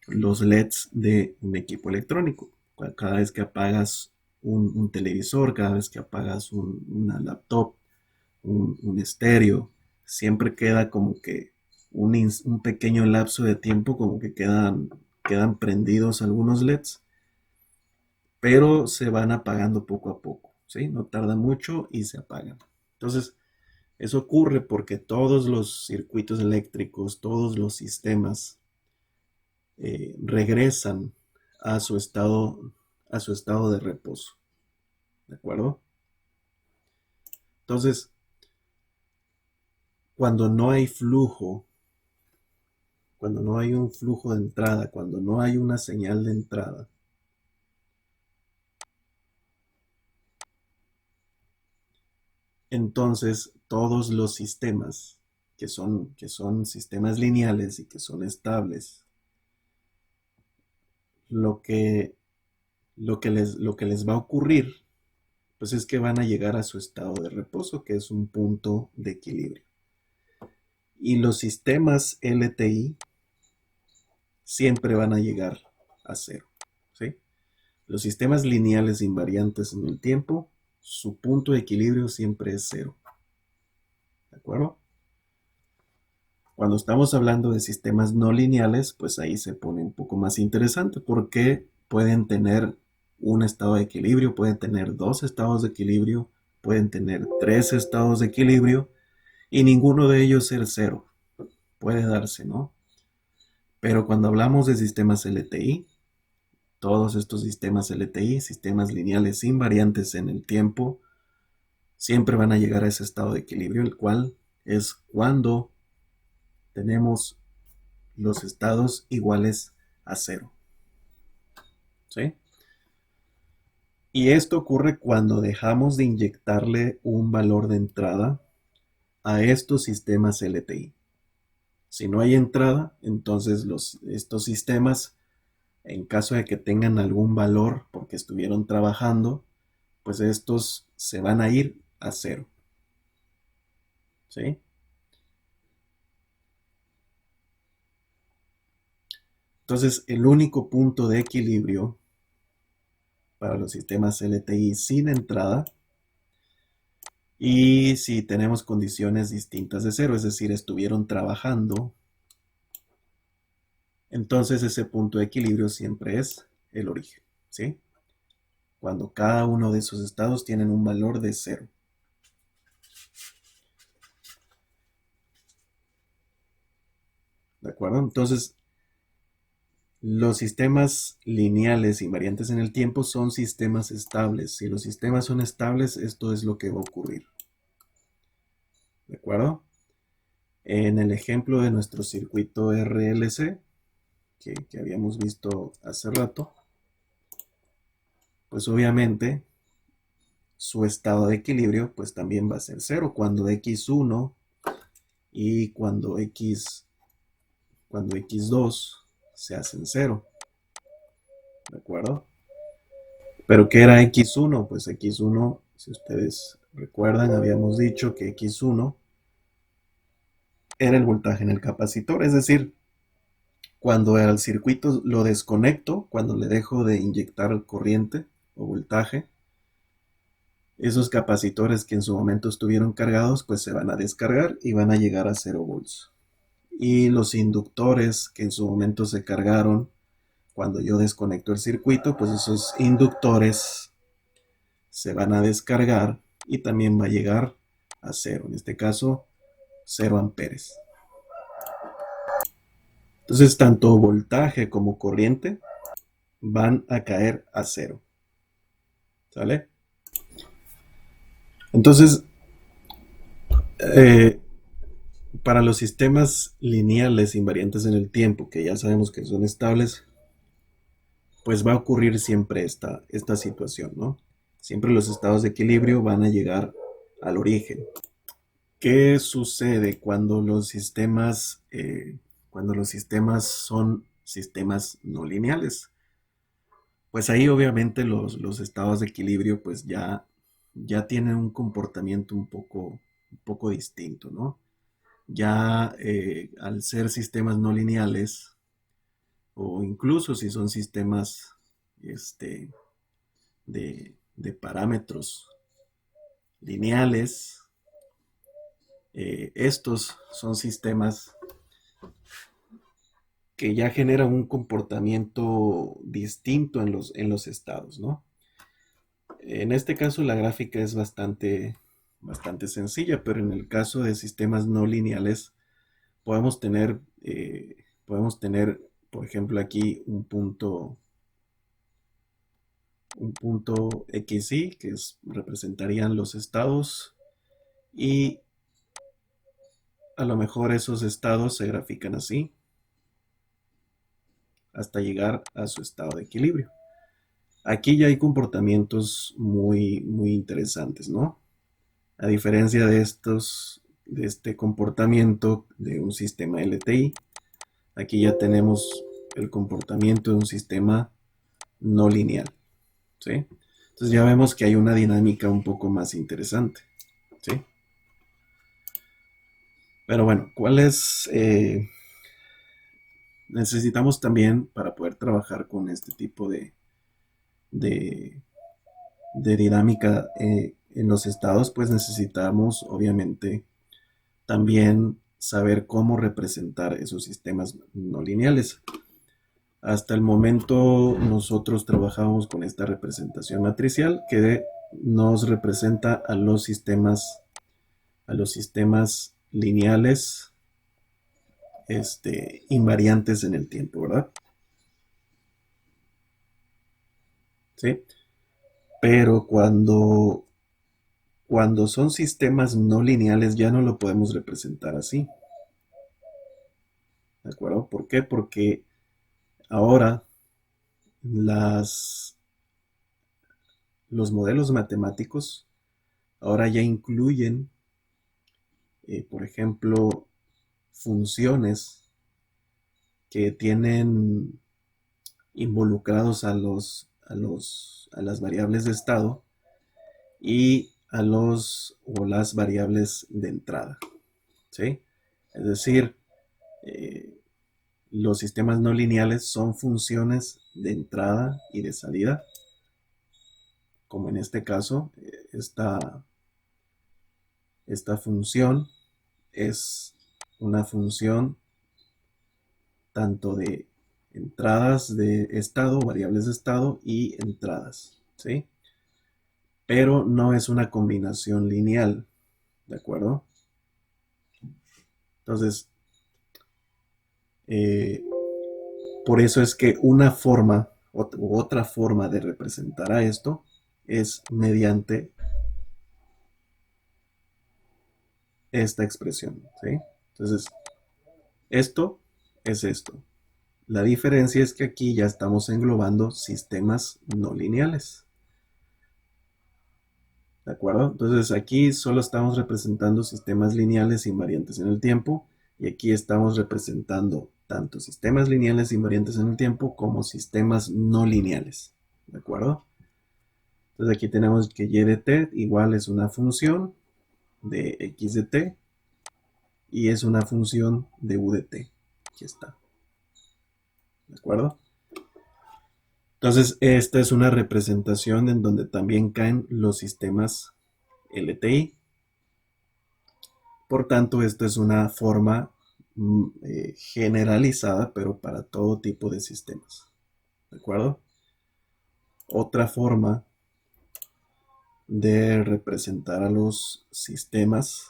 los LEDs de un equipo electrónico. Cada vez que apagas un televisor, cada vez que apagas una laptop, un estéreo, siempre queda como que un pequeño lapso de tiempo, como que quedan prendidos algunos LEDs, pero se van apagando poco a poco, ¿sí? No tarda mucho y se apagan. Entonces, eso ocurre porque todos los circuitos eléctricos, todos los sistemas regresan a a su estado de reposo, ¿de acuerdo? Entonces, cuando no hay flujo, cuando no hay un flujo de entrada, cuando no hay una señal de entrada, entonces todos los sistemas que son sistemas lineales y que son estables, lo que, lo que les va a ocurrir, pues es que van a llegar a su estado de reposo, que es un punto de equilibrio. Y los sistemas LTI siempre van a llegar a cero, ¿sí? Los sistemas lineales invariantes en el tiempo, su punto de equilibrio siempre es cero, ¿de acuerdo? Cuando estamos hablando de sistemas no lineales, pues ahí se pone un poco más interesante porque pueden tener un estado de equilibrio, pueden tener dos estados de equilibrio, pueden tener tres estados de equilibrio y ninguno de ellos ser cero. Puede darse, ¿no? Pero cuando hablamos de sistemas LTI, todos estos sistemas LTI, sistemas lineales invariantes en el tiempo, siempre van a llegar a ese estado de equilibrio, el cual es cuando tenemos los estados iguales a cero, ¿sí? Y esto ocurre cuando dejamos de inyectarle un valor de entrada a estos sistemas LTI. Si no hay entrada, entonces estos sistemas, en caso de que tengan algún valor porque estuvieron trabajando, pues estos se van a ir a cero, ¿sí? Entonces, el único punto de equilibrio para los sistemas LTI sin entrada y si tenemos condiciones distintas de cero, es decir, estuvieron trabajando, entonces ese punto de equilibrio siempre es el origen, ¿sí? Cuando cada uno de esos estados tienen un valor de cero. ¿De acuerdo? Entonces, los sistemas lineales invariantes en el tiempo son sistemas estables. Si los sistemas son estables, esto es lo que va a ocurrir. ¿De acuerdo? En el ejemplo de nuestro circuito RLC, que habíamos visto hace rato, pues obviamente su estado de equilibrio pues también va a ser cero cuando x1 y cuando x2 se hacen cero, ¿de acuerdo? Pero ¿qué era x1? Pues x1, si ustedes recuerdan, habíamos dicho que x1 era el voltaje en el capacitor, es decir, cuando el circuito lo desconecto, cuando le dejo de inyectar corriente o voltaje, esos capacitores que en su momento estuvieron cargados, pues se van a descargar y van a llegar a 0 volts. Y los inductores que en su momento se cargaron cuando yo desconecto el circuito, pues esos inductores se van a descargar y también va a llegar a cero, en este caso 0 amperes. Entonces tanto voltaje como corriente van a caer a cero, ¿sale? Entonces, eh, para los sistemas lineales invariantes en el tiempo, que ya sabemos que son estables, pues va a ocurrir siempre esta situación, ¿no? Siempre los estados de equilibrio van a llegar al origen. ¿Qué sucede cuando los sistemas son sistemas no lineales? Pues ahí obviamente los estados de equilibrio pues ya tienen un comportamiento un poco distinto, ¿no? Ya al ser sistemas no lineales, o incluso si son sistemas de parámetros lineales, estos son sistemas que ya generan un comportamiento distinto en los estados, ¿no? En este caso la gráfica es bastante sencilla, pero en el caso de sistemas no lineales podemos tener, podemos tener, por ejemplo, aquí un punto XY, representarían los estados, y a lo mejor esos estados se grafican así hasta llegar a su estado de equilibrio. Aquí ya hay comportamientos muy interesantes, ¿no? A diferencia de este comportamiento de un sistema LTI, aquí ya tenemos el comportamiento de un sistema no lineal, ¿sí? Entonces ya vemos que hay una dinámica un poco más interesante, ¿sí? Pero bueno, necesitamos también para poder trabajar con este tipo de, de dinámica en los estados, pues necesitamos obviamente también saber cómo representar esos sistemas no lineales. Hasta el momento nosotros trabajamos con esta representación matricial que nos representa a los sistemas lineales invariantes en el tiempo, ¿verdad? ¿Sí? Pero cuando son sistemas no lineales ya no lo podemos representar así, ¿de acuerdo? ¿Por qué? Porque ahora los modelos matemáticos ahora ya incluyen, por ejemplo, funciones que tienen involucrados a las variables de estado y o las variables de entrada, ¿sí? Es decir, eh, los sistemas no lineales son funciones de entrada y de salida, como en este caso, esta función es una función tanto de entradas de estado, variables de estado y entradas, ¿sí? Pero no es una combinación lineal, ¿de acuerdo? Entonces, eh, por eso es que otra forma de representar a esto es mediante esta expresión, ¿sí? Entonces, esto es esto. La diferencia es que aquí ya estamos englobando sistemas no lineales. ¿De acuerdo? Entonces aquí solo estamos representando sistemas lineales invariantes en el tiempo y aquí estamos representando tanto sistemas lineales invariantes en el tiempo como sistemas no lineales. ¿De acuerdo? Entonces aquí tenemos que y de t igual es una función de x de t y es una función de u de t. Aquí está. ¿De acuerdo? Entonces esta es una representación en donde también caen los sistemas LTI. Por tanto, esta es una forma generalizada, pero para todo tipo de sistemas. ¿De acuerdo? Otra forma de representar a los sistemas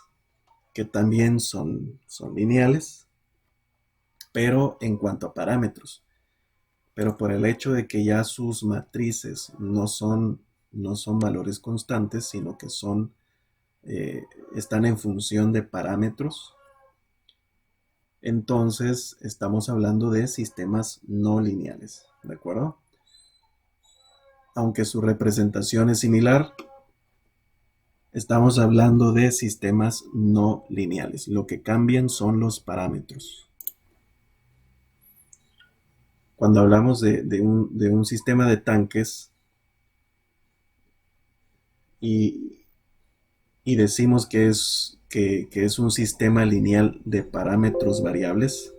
que también son lineales, pero en cuanto a parámetros. Pero por el hecho de que ya sus matrices no son valores constantes, sino que están en función de parámetros, entonces estamos hablando de sistemas no lineales, ¿de acuerdo? Aunque su representación es similar, estamos hablando de sistemas no lineales. Lo que cambian son los parámetros. Cuando hablamos de un sistema de tanques y, y decimos que es un sistema lineal de parámetros variables,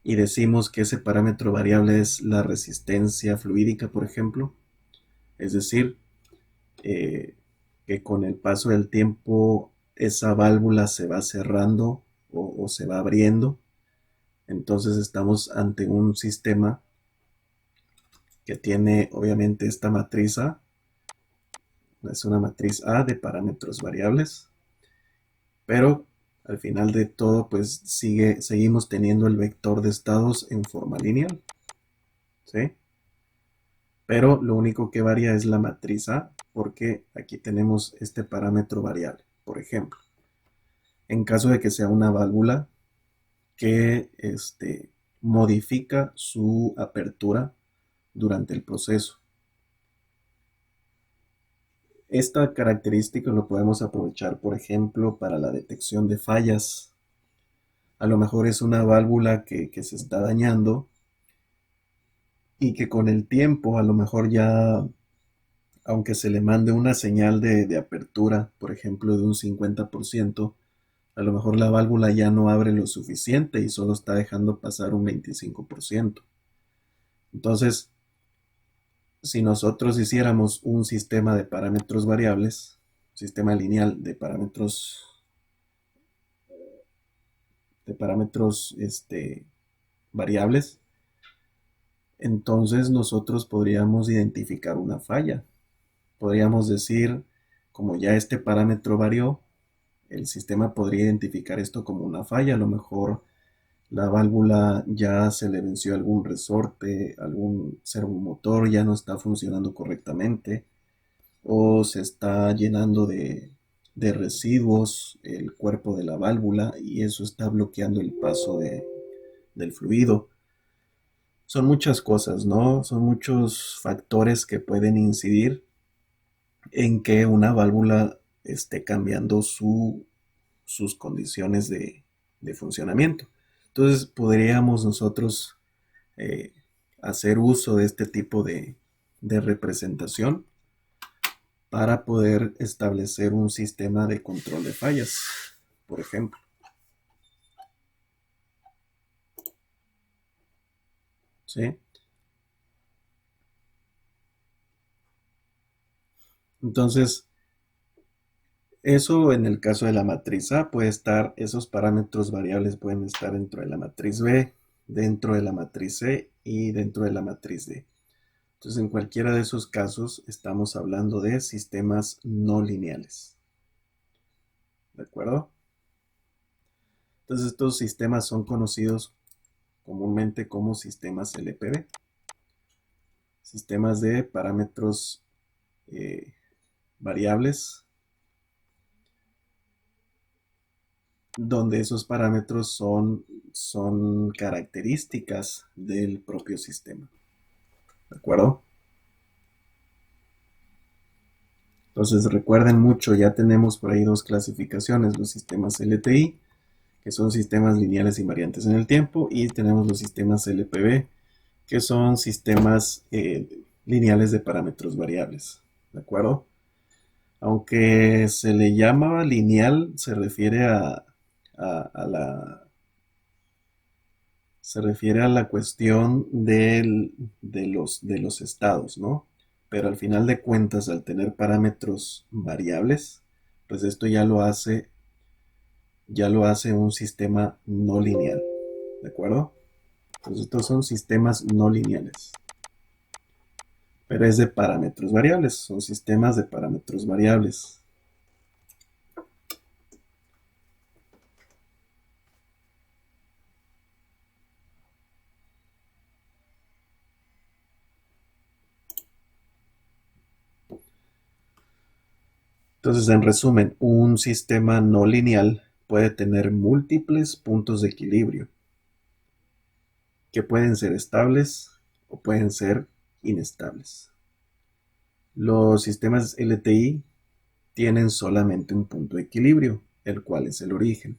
y decimos que ese parámetro variable es la resistencia fluídica, por ejemplo, es decir, eh, que con el paso del tiempo esa válvula se va cerrando o se va abriendo. Entonces estamos ante un sistema que tiene obviamente esta matriz A, es una matriz A de parámetros variables, pero al final de todo pues seguimos teniendo el vector de estados en forma lineal, ¿sí? Pero lo único que varía es la matriz A, porque aquí tenemos este parámetro variable. Por ejemplo, en caso de que sea una válvula que modifica su apertura durante el proceso. Esta característica lo podemos aprovechar, por ejemplo, para la detección de fallas. A lo mejor es una válvula que se está dañando y que con el tiempo, a lo mejor ya, aunque se le mande una señal de apertura, por ejemplo, de un 50%, a lo mejor la válvula ya no abre lo suficiente y solo está dejando pasar un 25%. Entonces, si nosotros hiciéramos un sistema de parámetros variables, sistema lineal de parámetros variables, entonces nosotros podríamos identificar una falla. Podríamos decir, como ya este parámetro varió, el sistema podría identificar esto como una falla. A lo mejor la válvula ya se le venció algún resorte, algún servomotor ya no está funcionando correctamente, o se está llenando de residuos el cuerpo de la válvula y eso está bloqueando el paso del fluido. Son muchas cosas, ¿no? Son muchos factores que pueden incidir en que una válvula esté cambiando sus condiciones de funcionamiento. Entonces podríamos nosotros eh, hacer uso de este tipo de representación para poder establecer un sistema de control de fallas, por ejemplo. ¿Sí? Entonces, eso en el caso de la matriz A puede estar, esos parámetros variables pueden estar dentro de la matriz B, dentro de la matriz C y dentro de la matriz D. Entonces, en cualquiera de esos casos estamos hablando de sistemas no lineales. ¿De acuerdo? Entonces, estos sistemas son conocidos comúnmente como sistemas LPB, sistemas de parámetros variables, donde esos parámetros son características del propio sistema. ¿De acuerdo? Entonces recuerden mucho, ya tenemos por ahí dos clasificaciones, los sistemas LTI, que son sistemas lineales invariantes en el tiempo, y tenemos los sistemas LPB, que son sistemas lineales de parámetros variables. ¿De acuerdo? Aunque se le llama lineal, se refiere a la, se refiere a la cuestión de los estados, ¿no? Pero al final de cuentas, al tener parámetros variables, pues esto ya lo hace un sistema no lineal, ¿de acuerdo? Entonces estos son sistemas no lineales, pero es de parámetros variables, son sistemas de parámetros variables. Entonces, en resumen, un sistema no lineal puede tener múltiples puntos de equilibrio que pueden ser estables o pueden ser inestables. Los sistemas LTI tienen solamente un punto de equilibrio, el cual es el origen.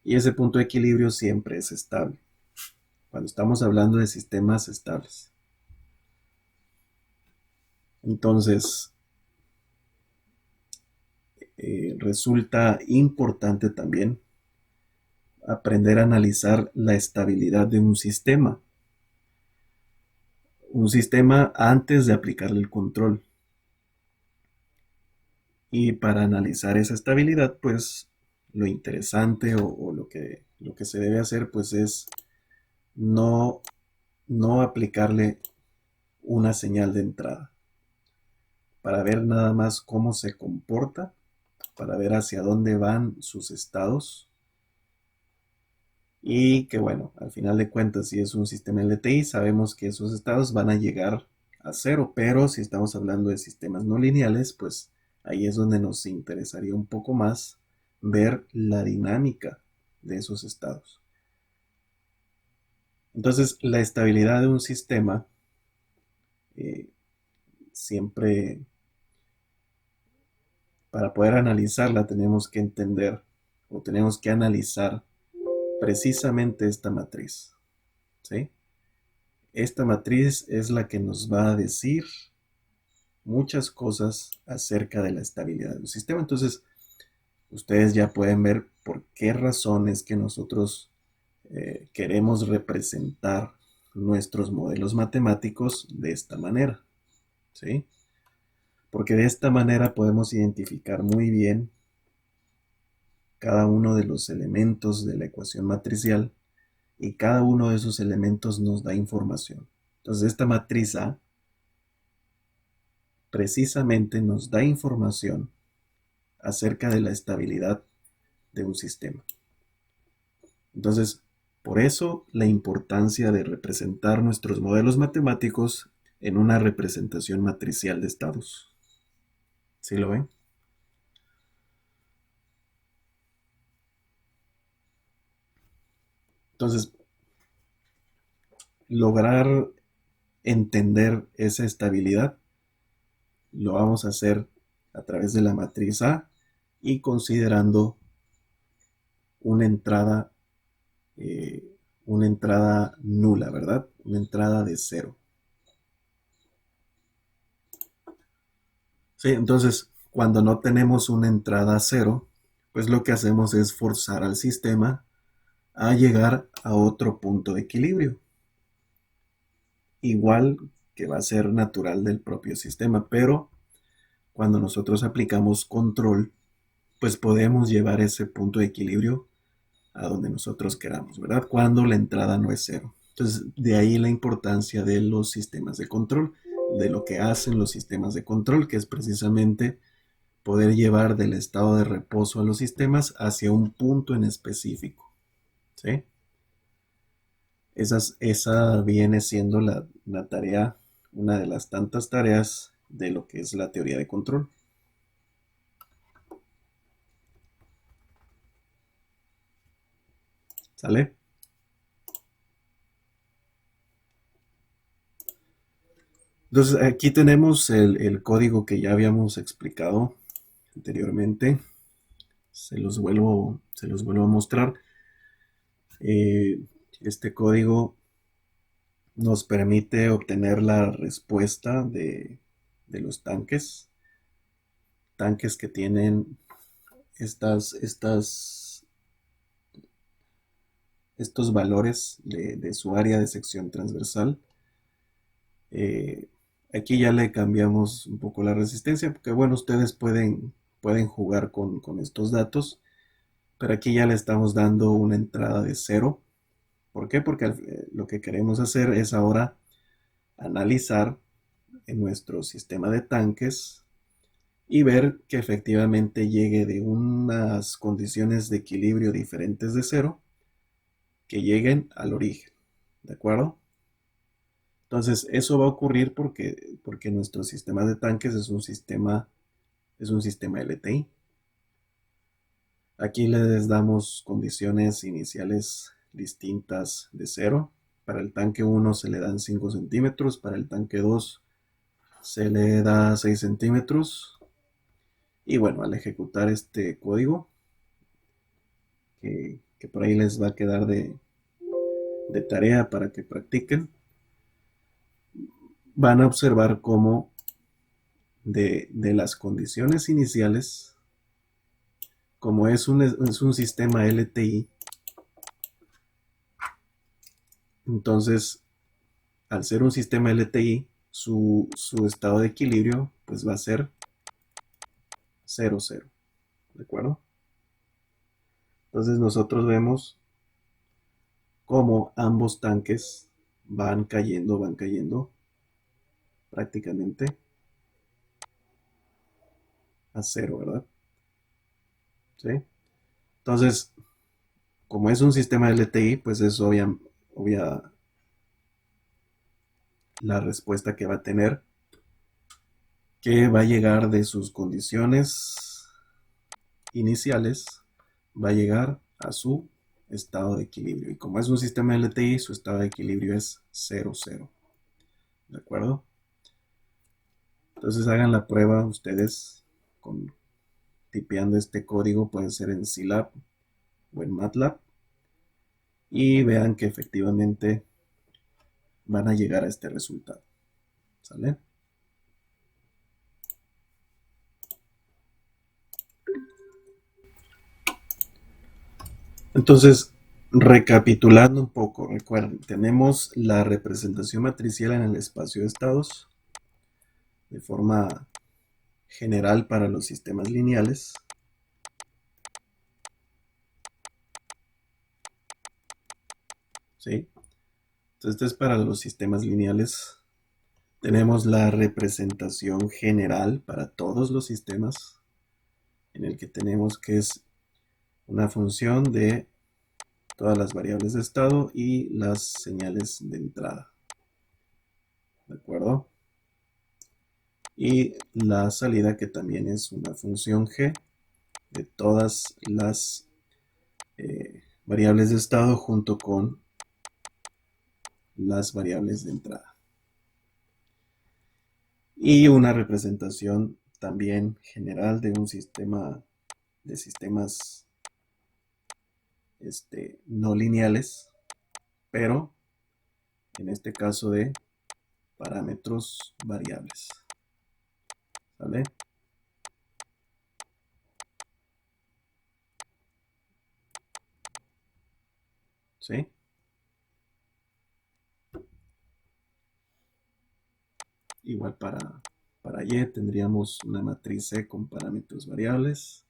Y ese punto de equilibrio siempre es estable, cuando estamos hablando de sistemas estables. Entonces, resulta importante también aprender a analizar la estabilidad de un sistema antes de aplicarle el control. Y para analizar esa estabilidad, pues lo interesante o lo que se debe hacer, pues es no, no aplicarle una señal de entrada, para ver nada más cómo se comporta, para ver hacia dónde van sus estados. Y que bueno, al final de cuentas, si es un sistema LTI, sabemos que esos estados van a llegar a cero, pero si estamos hablando de sistemas no lineales, pues ahí es donde nos interesaría un poco más ver la dinámica de esos estados. Entonces, la estabilidad de un sistema eh, siempre, para poder analizarla, tenemos que entender o tenemos que analizar precisamente esta matriz, ¿sí? Esta matriz es la que nos va a decir muchas cosas acerca de la estabilidad del sistema. Entonces, ustedes ya pueden ver por qué razones que nosotros queremos representar nuestros modelos matemáticos de esta manera, ¿sí? Porque de esta manera podemos identificar muy bien cada uno de los elementos de la ecuación matricial y cada uno de esos elementos nos da información. Entonces, esta matriz A precisamente nos da información acerca de la estabilidad de un sistema. Entonces, por eso la importancia de representar nuestros modelos matemáticos en una representación matricial de estados. ¿Sí lo ven? Entonces, lograr entender esa estabilidad lo vamos a hacer a través de la matriz A y considerando una entrada, eh, una entrada nula, ¿verdad? Una entrada de cero. Sí, entonces, cuando no tenemos una entrada cero, pues lo que hacemos es forzar al sistema a llegar a otro punto de equilibrio, igual que va a ser natural del propio sistema, pero cuando nosotros aplicamos control, pues podemos llevar ese punto de equilibrio a donde nosotros queramos, ¿verdad? Cuando la entrada no es cero. Entonces, de ahí la importancia de los sistemas de control, de lo que hacen los sistemas de control, que es precisamente poder llevar del estado de reposo a los sistemas hacia un punto en específico, ¿sí? Esa viene siendo la tarea, una de las tantas tareas de lo que es la teoría de control. ¿Sale? Entonces aquí tenemos el código que ya habíamos explicado anteriormente. Se los vuelvo a mostrar. Eh, este código nos permite obtener la respuesta de los tanques que tienen estos valores de su área de sección transversal. Eh, Aquí ya le cambiamos un poco la resistencia, porque bueno, ustedes pueden jugar con estos datos, pero aquí ya le estamos dando una entrada de 0. ¿Por qué? Porque lo que queremos hacer es ahora analizar en nuestro sistema de tanques y ver que efectivamente llegue de unas condiciones de equilibrio diferentes de 0 que lleguen al origen. ¿De acuerdo? Entonces, eso va a ocurrir porque nuestro sistema de tanques es un sistema LTI. Aquí les damos condiciones iniciales distintas de 0. Para el tanque 1 se le dan 5 centímetros, para el tanque 2 se le da 6 centímetros. Y bueno, al ejecutar este código, que por ahí les va a quedar de tarea para que practiquen, van a observar cómo de las condiciones iniciales, como es un sistema LTI, entonces al ser un sistema LTI, su estado de equilibrio pues va a ser 0, 0. ¿De acuerdo? Entonces nosotros vemos cómo ambos tanques van cayendo prácticamente a 0, ¿verdad? ¿Sí? Entonces, como es un sistema LTI, pues es obvia la respuesta que va a tener, que va a llegar de sus condiciones iniciales, va a llegar a su estado de equilibrio. Y como es un sistema LTI, su estado de equilibrio es 0, 0. ¿De acuerdo? Entonces hagan la prueba ustedes tipeando este código, puede ser en Scilab o en MATLAB, y vean que efectivamente van a llegar a este resultado. ¿Sale? Entonces, recapitulando un poco, recuerden, tenemos la representación matricial en el espacio de estados de forma general para los sistemas lineales. ¿Sí? Entonces, esto es para los sistemas lineales. Tenemos la representación general para todos los sistemas, en el que tenemos que es una función de todas las variables de estado y las señales de entrada. ¿De acuerdo? Y la salida, que también es una función g de todas las variables de estado junto con las variables de entrada. Y una representación también general de un sistema de sistemas no lineales, pero en este caso de parámetros variables. ¿Vale? ¿Sí? Igual para Y tendríamos una matriz C con parámetros variables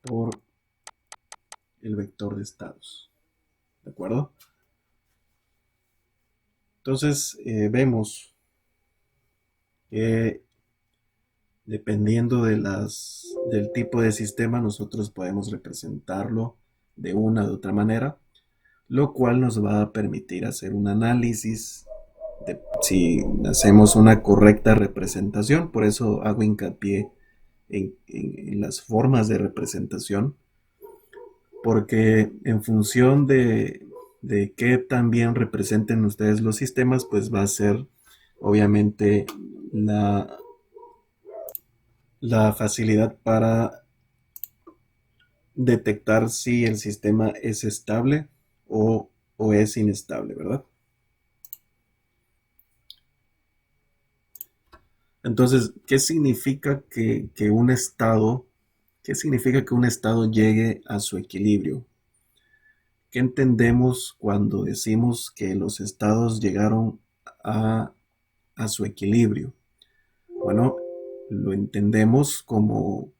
por el vector de estados. ¿De acuerdo? Entonces vemos que dependiendo del tipo de sistema, nosotros podemos representarlo de una u otra manera, lo cual nos va a permitir hacer un análisis de si hacemos una correcta representación. Por eso hago hincapié en las formas de representación, porque en función de qué tan bien representen ustedes los sistemas, pues va a ser obviamente la, la facilidad para detectar si el sistema es estable o es inestable, ¿verdad? Entonces, qué significa que un estado llegue a su equilibrio? ¿Qué entendemos cuando decimos que los estados llegaron a, a su equilibrio? Bueno, lo entendemos como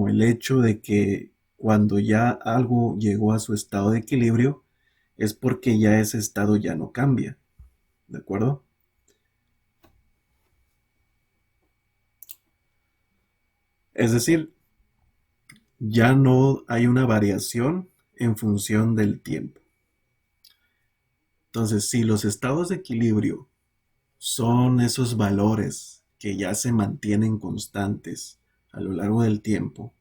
el hecho de que cuando ya algo llegó a su estado de equilibrio, es porque ya ese estado ya no cambia, ¿de acuerdo? Es decir, ya no hay una variación en función del tiempo. Entonces, si los estados de equilibrio son esos valores que ya se mantienen constantes a lo largo del tiempo,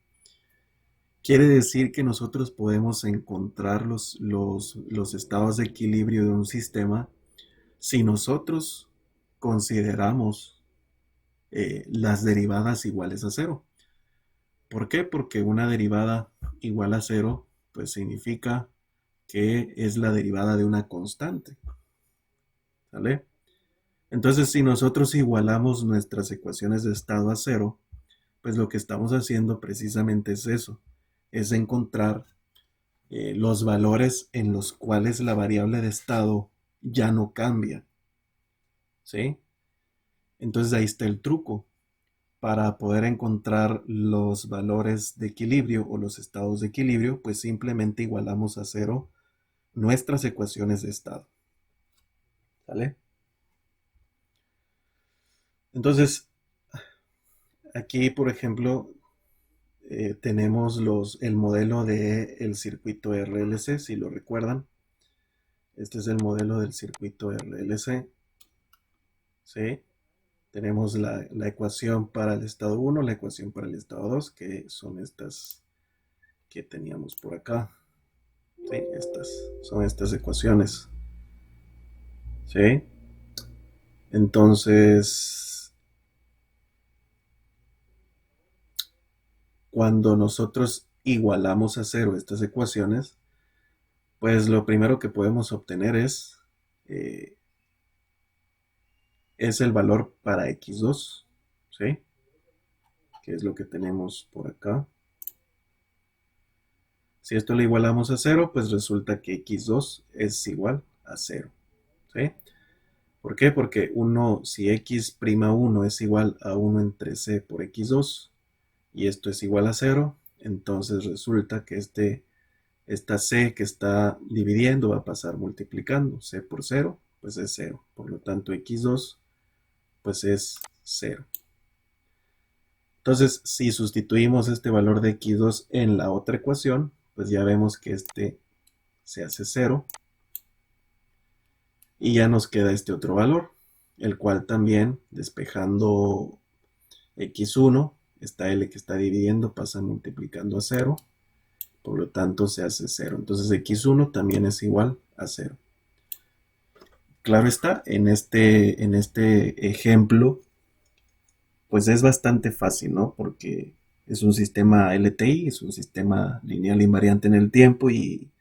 quiere decir que nosotros podemos encontrar los estados de equilibrio de un sistema si nosotros consideramos las derivadas iguales a cero. ¿Por qué? Porque una derivada igual a cero, pues significa que es la derivada de una constante, ¿vale? Entonces, si nosotros igualamos nuestras ecuaciones de estado a cero, pues lo que estamos haciendo precisamente es eso, es encontrar los valores en los cuales la variable de estado ya no cambia, ¿sí? Entonces ahí está el truco. Para poder encontrar los valores de equilibrio o los estados de equilibrio, pues simplemente igualamos a cero nuestras ecuaciones de estado, ¿vale? Entonces, aquí, por ejemplo, tenemos el modelo del circuito RLC, si lo recuerdan. Este es el modelo del circuito RLC, ¿sí? Tenemos la ecuación para el estado 1, la ecuación para el estado 2, que son estas que teníamos por acá. Sí, estas son estas ecuaciones. ¿Sí? Entonces, cuando nosotros igualamos a cero estas ecuaciones, pues lo primero que podemos obtener eh, es el valor para x2, ¿sí? Que es lo que tenemos por acá. Si esto lo igualamos a cero, pues resulta que x2 es igual a cero, ¿sí? ¿Por qué? Porque si x'1 es igual a 1 entre c por x2 y esto es igual a cero, entonces resulta que esta c que está dividiendo va a pasar multiplicando. C por cero, pues es cero. Por lo tanto, x2, pues es cero. Entonces, si sustituimos este valor de x2 en la otra ecuación, pues ya vemos que este se hace cero. Y ya nos queda este otro valor, el cual también, despejando x1, esta L que está dividiendo pasa multiplicando a cero, por lo tanto se hace cero. Entonces x1 también es igual a cero. Claro está, en este ejemplo, pues es bastante fácil, ¿no? Porque es un sistema LTI, es un sistema lineal invariante en el tiempo y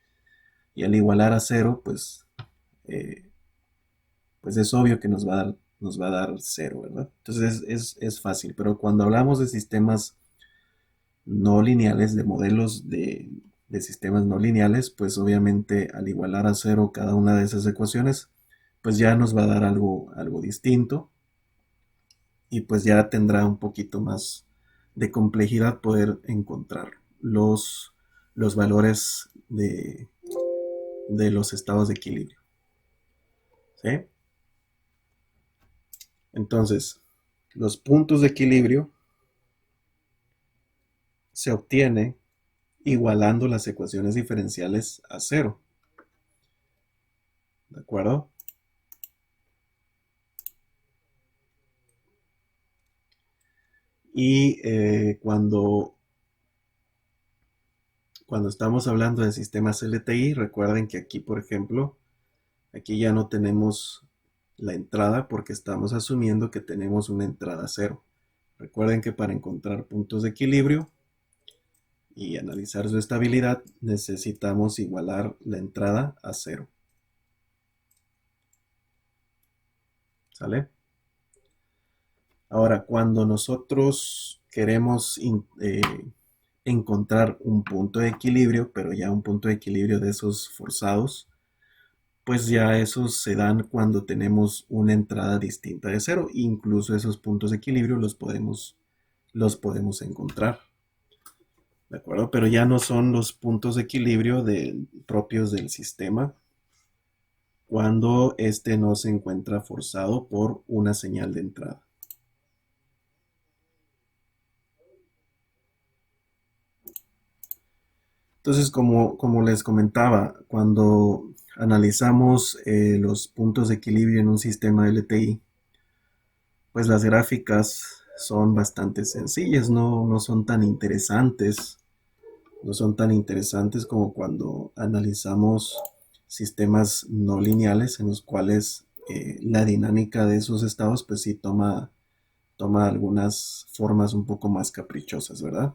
al igualar a cero, eh, pues es obvio que nos va a dar cero, ¿verdad? Entonces es fácil, pero cuando hablamos de sistemas no lineales, de modelos de sistemas no lineales, pues obviamente al igualar a cero cada una de esas ecuaciones, pues ya nos va a dar algo distinto y pues ya tendrá un poquito más de complejidad poder encontrar los valores de los estados de equilibrio, ¿sí? Entonces, los puntos de equilibrio se obtiene igualando las ecuaciones diferenciales a cero, ¿de acuerdo? Y cuando estamos hablando de sistemas LTI, recuerden que aquí, por ejemplo, aquí ya no tenemos la entrada porque estamos asumiendo que tenemos una entrada cero. Recuerden que para encontrar puntos de equilibrio y analizar su estabilidad necesitamos igualar la entrada a cero. ¿Sale? Ahora, cuando nosotros queremos encontrar un punto de equilibrio, pero ya un punto de equilibrio de esos forzados, pues ya esos se dan cuando tenemos una entrada distinta de cero. Incluso esos puntos de equilibrio los podemos encontrar. ¿De acuerdo? Pero ya no son los puntos de equilibrio propios del sistema cuando este no se encuentra forzado por una señal de entrada. Entonces, como les comentaba, cuando analizamos los puntos de equilibrio en un sistema LTI, pues las gráficas son bastante sencillas, no son tan interesantes, no son tan interesantes como cuando analizamos sistemas no lineales en los cuales la dinámica de esos estados pues sí toma algunas formas un poco más caprichosas, ¿verdad?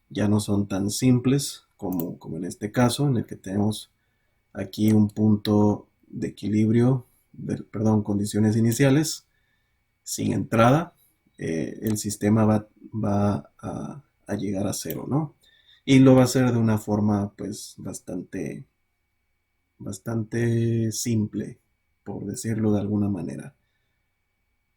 Ya no son tan simples como en este caso, en el que tenemos aquí un punto de equilibrio, perdón, condiciones iniciales, sin entrada, el sistema va a llegar a cero, ¿no? Y lo va a hacer de una forma pues bastante simple, por decirlo de alguna manera.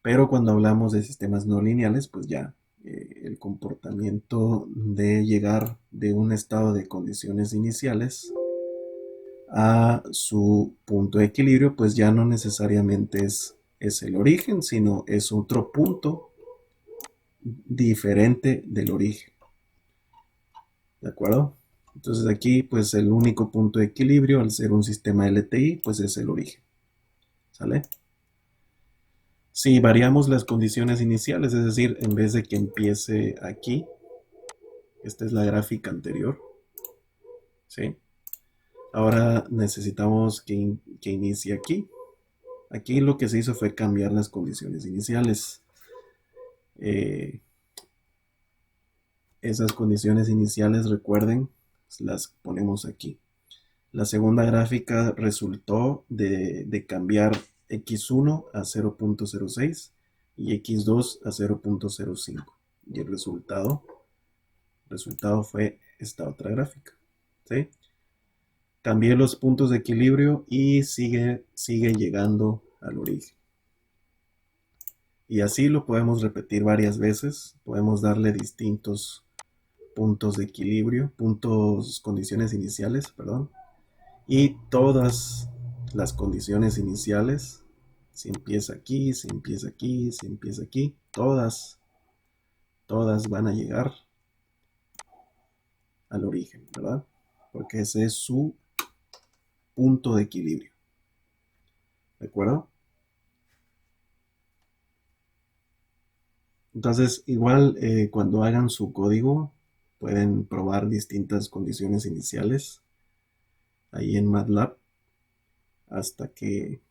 Pero cuando hablamos de sistemas no lineales, pues ya el comportamiento de llegar de un estado de condiciones iniciales a su punto de equilibrio, pues ya no necesariamente es el origen, sino es otro punto diferente del origen. ¿De acuerdo? Entonces aquí, pues el único punto de equilibrio, al ser un sistema LTI, pues es el origen. ¿Sale? Si variamos las condiciones iniciales, es decir, en vez de que empiece aquí, esta es la gráfica anterior, ¿sí? Ahora necesitamos que inicie aquí. Aquí lo que se hizo fue cambiar las condiciones iniciales. Esas condiciones iniciales, recuerden, las ponemos aquí. La segunda gráfica resultó de cambiar x1 a 0.06 y x2 a 0.05. Y el resultado fue esta otra gráfica. ¿Sí? Cambié los puntos de equilibrio y sigue llegando al origen. Y así lo podemos repetir varias veces. Podemos darle distintos puntos de equilibrio, condiciones iniciales, perdón. Y todas las condiciones iniciales, si empieza aquí, si empieza aquí, si empieza aquí, todas van a llegar al origen, ¿verdad? Porque ese es su punto de equilibrio. ¿De acuerdo? Entonces, igual cuando hagan su código, pueden probar distintas condiciones iniciales ahí en MATLAB hasta que,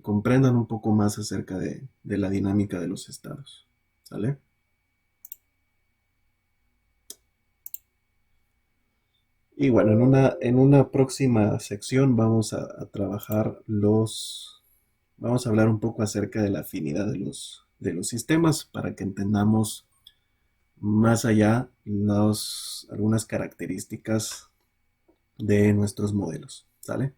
comprendan un poco más acerca de la dinámica de los estados. ¿Sale? Y bueno, en una próxima sección vamos a trabajar vamos a hablar un poco acerca de la afinidad de los sistemas para que entendamos más allá algunas características de nuestros modelos. ¿Sale?